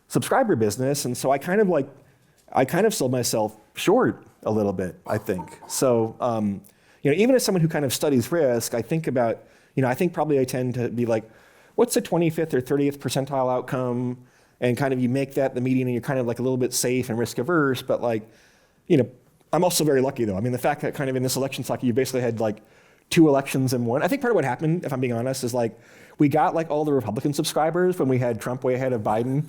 subscriber business. And so I kind of sold myself short a little bit, I think. So, even as someone who kind of studies risk, I think about, I think probably I tend to be like, what's the 25th or 30th percentile outcome? And kind of you make that the median and you're kind of like a little bit safe and risk averse, but like, I'm also very lucky though. I mean, the fact that kind of in this election cycle, you basically had like 2 elections in one. I think part of what happened, if I'm being honest, is like, we got like all the Republican subscribers when we had Trump way ahead of Biden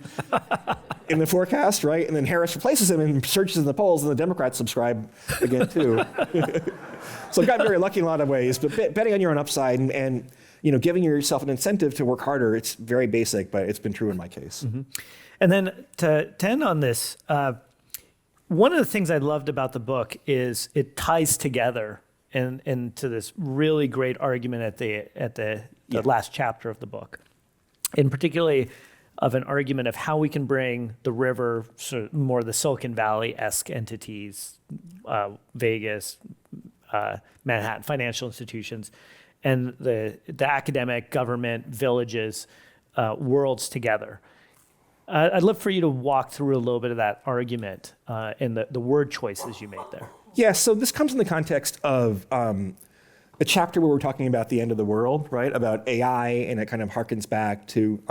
in the forecast, right? And then Harris replaces him and surges in the polls and the Democrats subscribe again too. So I got very lucky in a lot of ways, but betting on your own upside and giving yourself an incentive to work harder, it's very basic, but it's been true in my case. Mm-hmm. And then to end on this, one of the things I loved about the book is it ties together into this really great argument at the last chapter of the book, and particularly of an argument of how we can bring the river, sort of more the Silicon Valley-esque entities, Vegas, Manhattan, financial institutions, and the academic, government, villages, worlds together. I'd love for you to walk through a little bit of that argument and the word choices you made there. Yeah, so this comes in the context of a chapter where we're talking about the end of the world, right? About AI, and it kind of harkens back to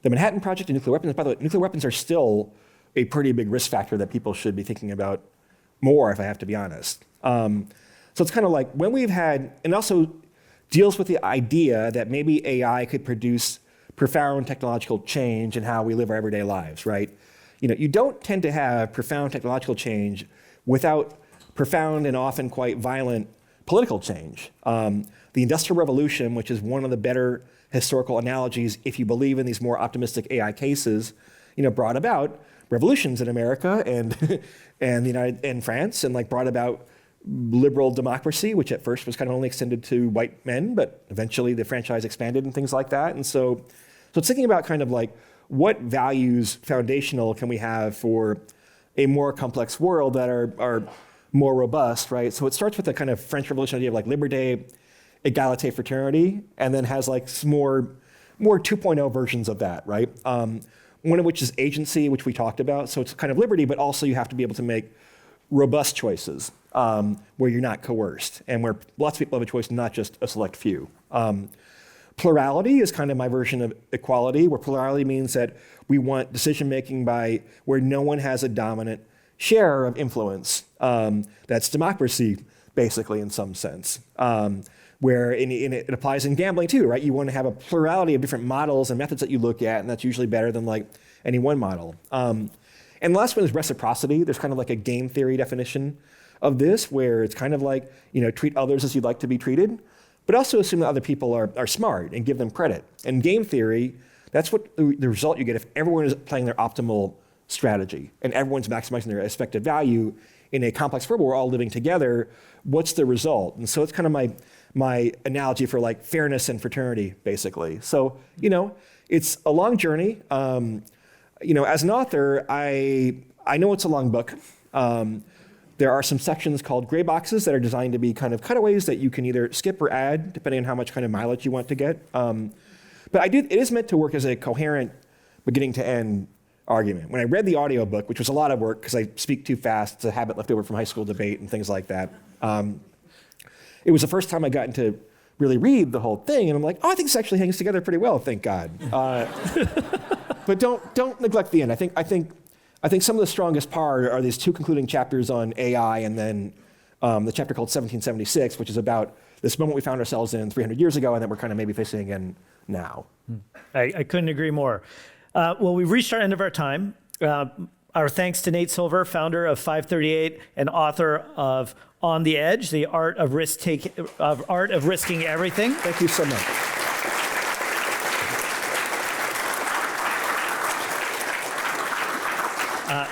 the Manhattan Project and nuclear weapons. By the way, nuclear weapons are still a pretty big risk factor that people should be thinking about more, if I have to be honest. So it's kind of like when we've had, and also deals with the idea that maybe AI could produce profound technological change in how we live our everyday lives, right? You don't tend to have profound technological change without profound and often quite violent political change. The Industrial Revolution, which is one of the better historical analogies, if you believe in these more optimistic AI cases, brought about revolutions in America and and France, and like brought about liberal democracy, which at first was kind of only extended to white men, but eventually the franchise expanded and things like that. And so it's thinking about kind of like what values foundational can we have for a more complex world that are more robust, right? So it starts with the kind of French Revolution idea of like liberté, égalité, fraternity, and then has like more 2.0 versions of that, right? One of which is agency, which we talked about. So it's kind of liberty, but also you have to be able to make robust choices where you're not coerced and where lots of people have a choice, not just a select few. Plurality is kind of my version of equality, where plurality means that we want decision-making by where no one has a dominant share of influence. That's democracy, basically, in some sense. Where it applies in gambling too, right? You want to have a plurality of different models and methods that you look at, and that's usually better than like any one model. And the last one is reciprocity. There's kind of like a game theory definition of this, where it's kind of like, treat others as you'd like to be treated, but also assume that other people are smart and give them credit. And game theory, that's what the result you get if everyone is playing their optimal strategy and everyone's maximizing their expected value in a complex world where we're all living together. What's the result? And so it's kind of my analogy for like fairness and fraternity, basically. So, it's a long journey. As an author, I know it's a long book. There are some sections called gray boxes that are designed to be kind of cutaways that you can either skip or add, depending on how much kind of mileage you want to get. But it is meant to work as a coherent beginning to end argument. When I read the audiobook, which was a lot of work because I speak too fast, it's a habit left over from high school debate and things like that. It was the first time I got to really read the whole thing, and I'm like, I think this actually hangs together pretty well, thank God. But don't neglect the end. I think some of the strongest part are these 2 concluding chapters on AI, and then the chapter called 1776, which is about this moment we found ourselves in 300 years ago and that we're kind of maybe facing again now. I couldn't agree more. Well, we've reached our end of our time. Our thanks to Nate Silver, founder of 538 and author of On the Edge, the art of risking everything. Thank you so much.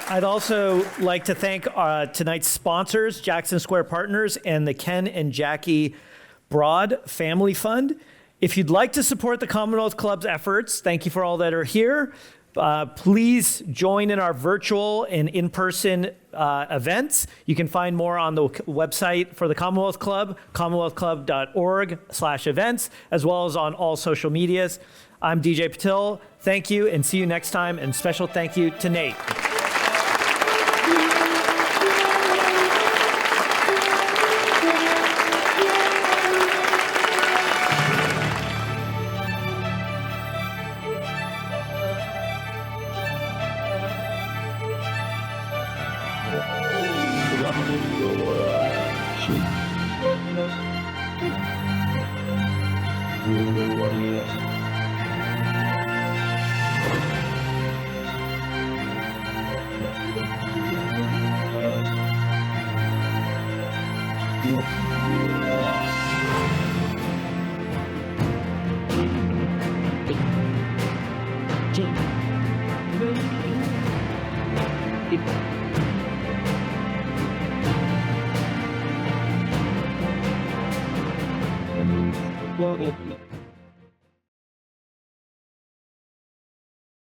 I'd also like to thank tonight's sponsors, Jackson Square Partners and the Ken and Jackie Broad Family Fund. If you'd like to support the Commonwealth Club's efforts, thank you for all that are here. Please join in our virtual and in-person events. You can find more on the website for the Commonwealth Club, commonwealthclub.org/events, as well as on all social medias. I'm DJ Patil. Thank you, and see you next time. And special thank you to Nate. Well,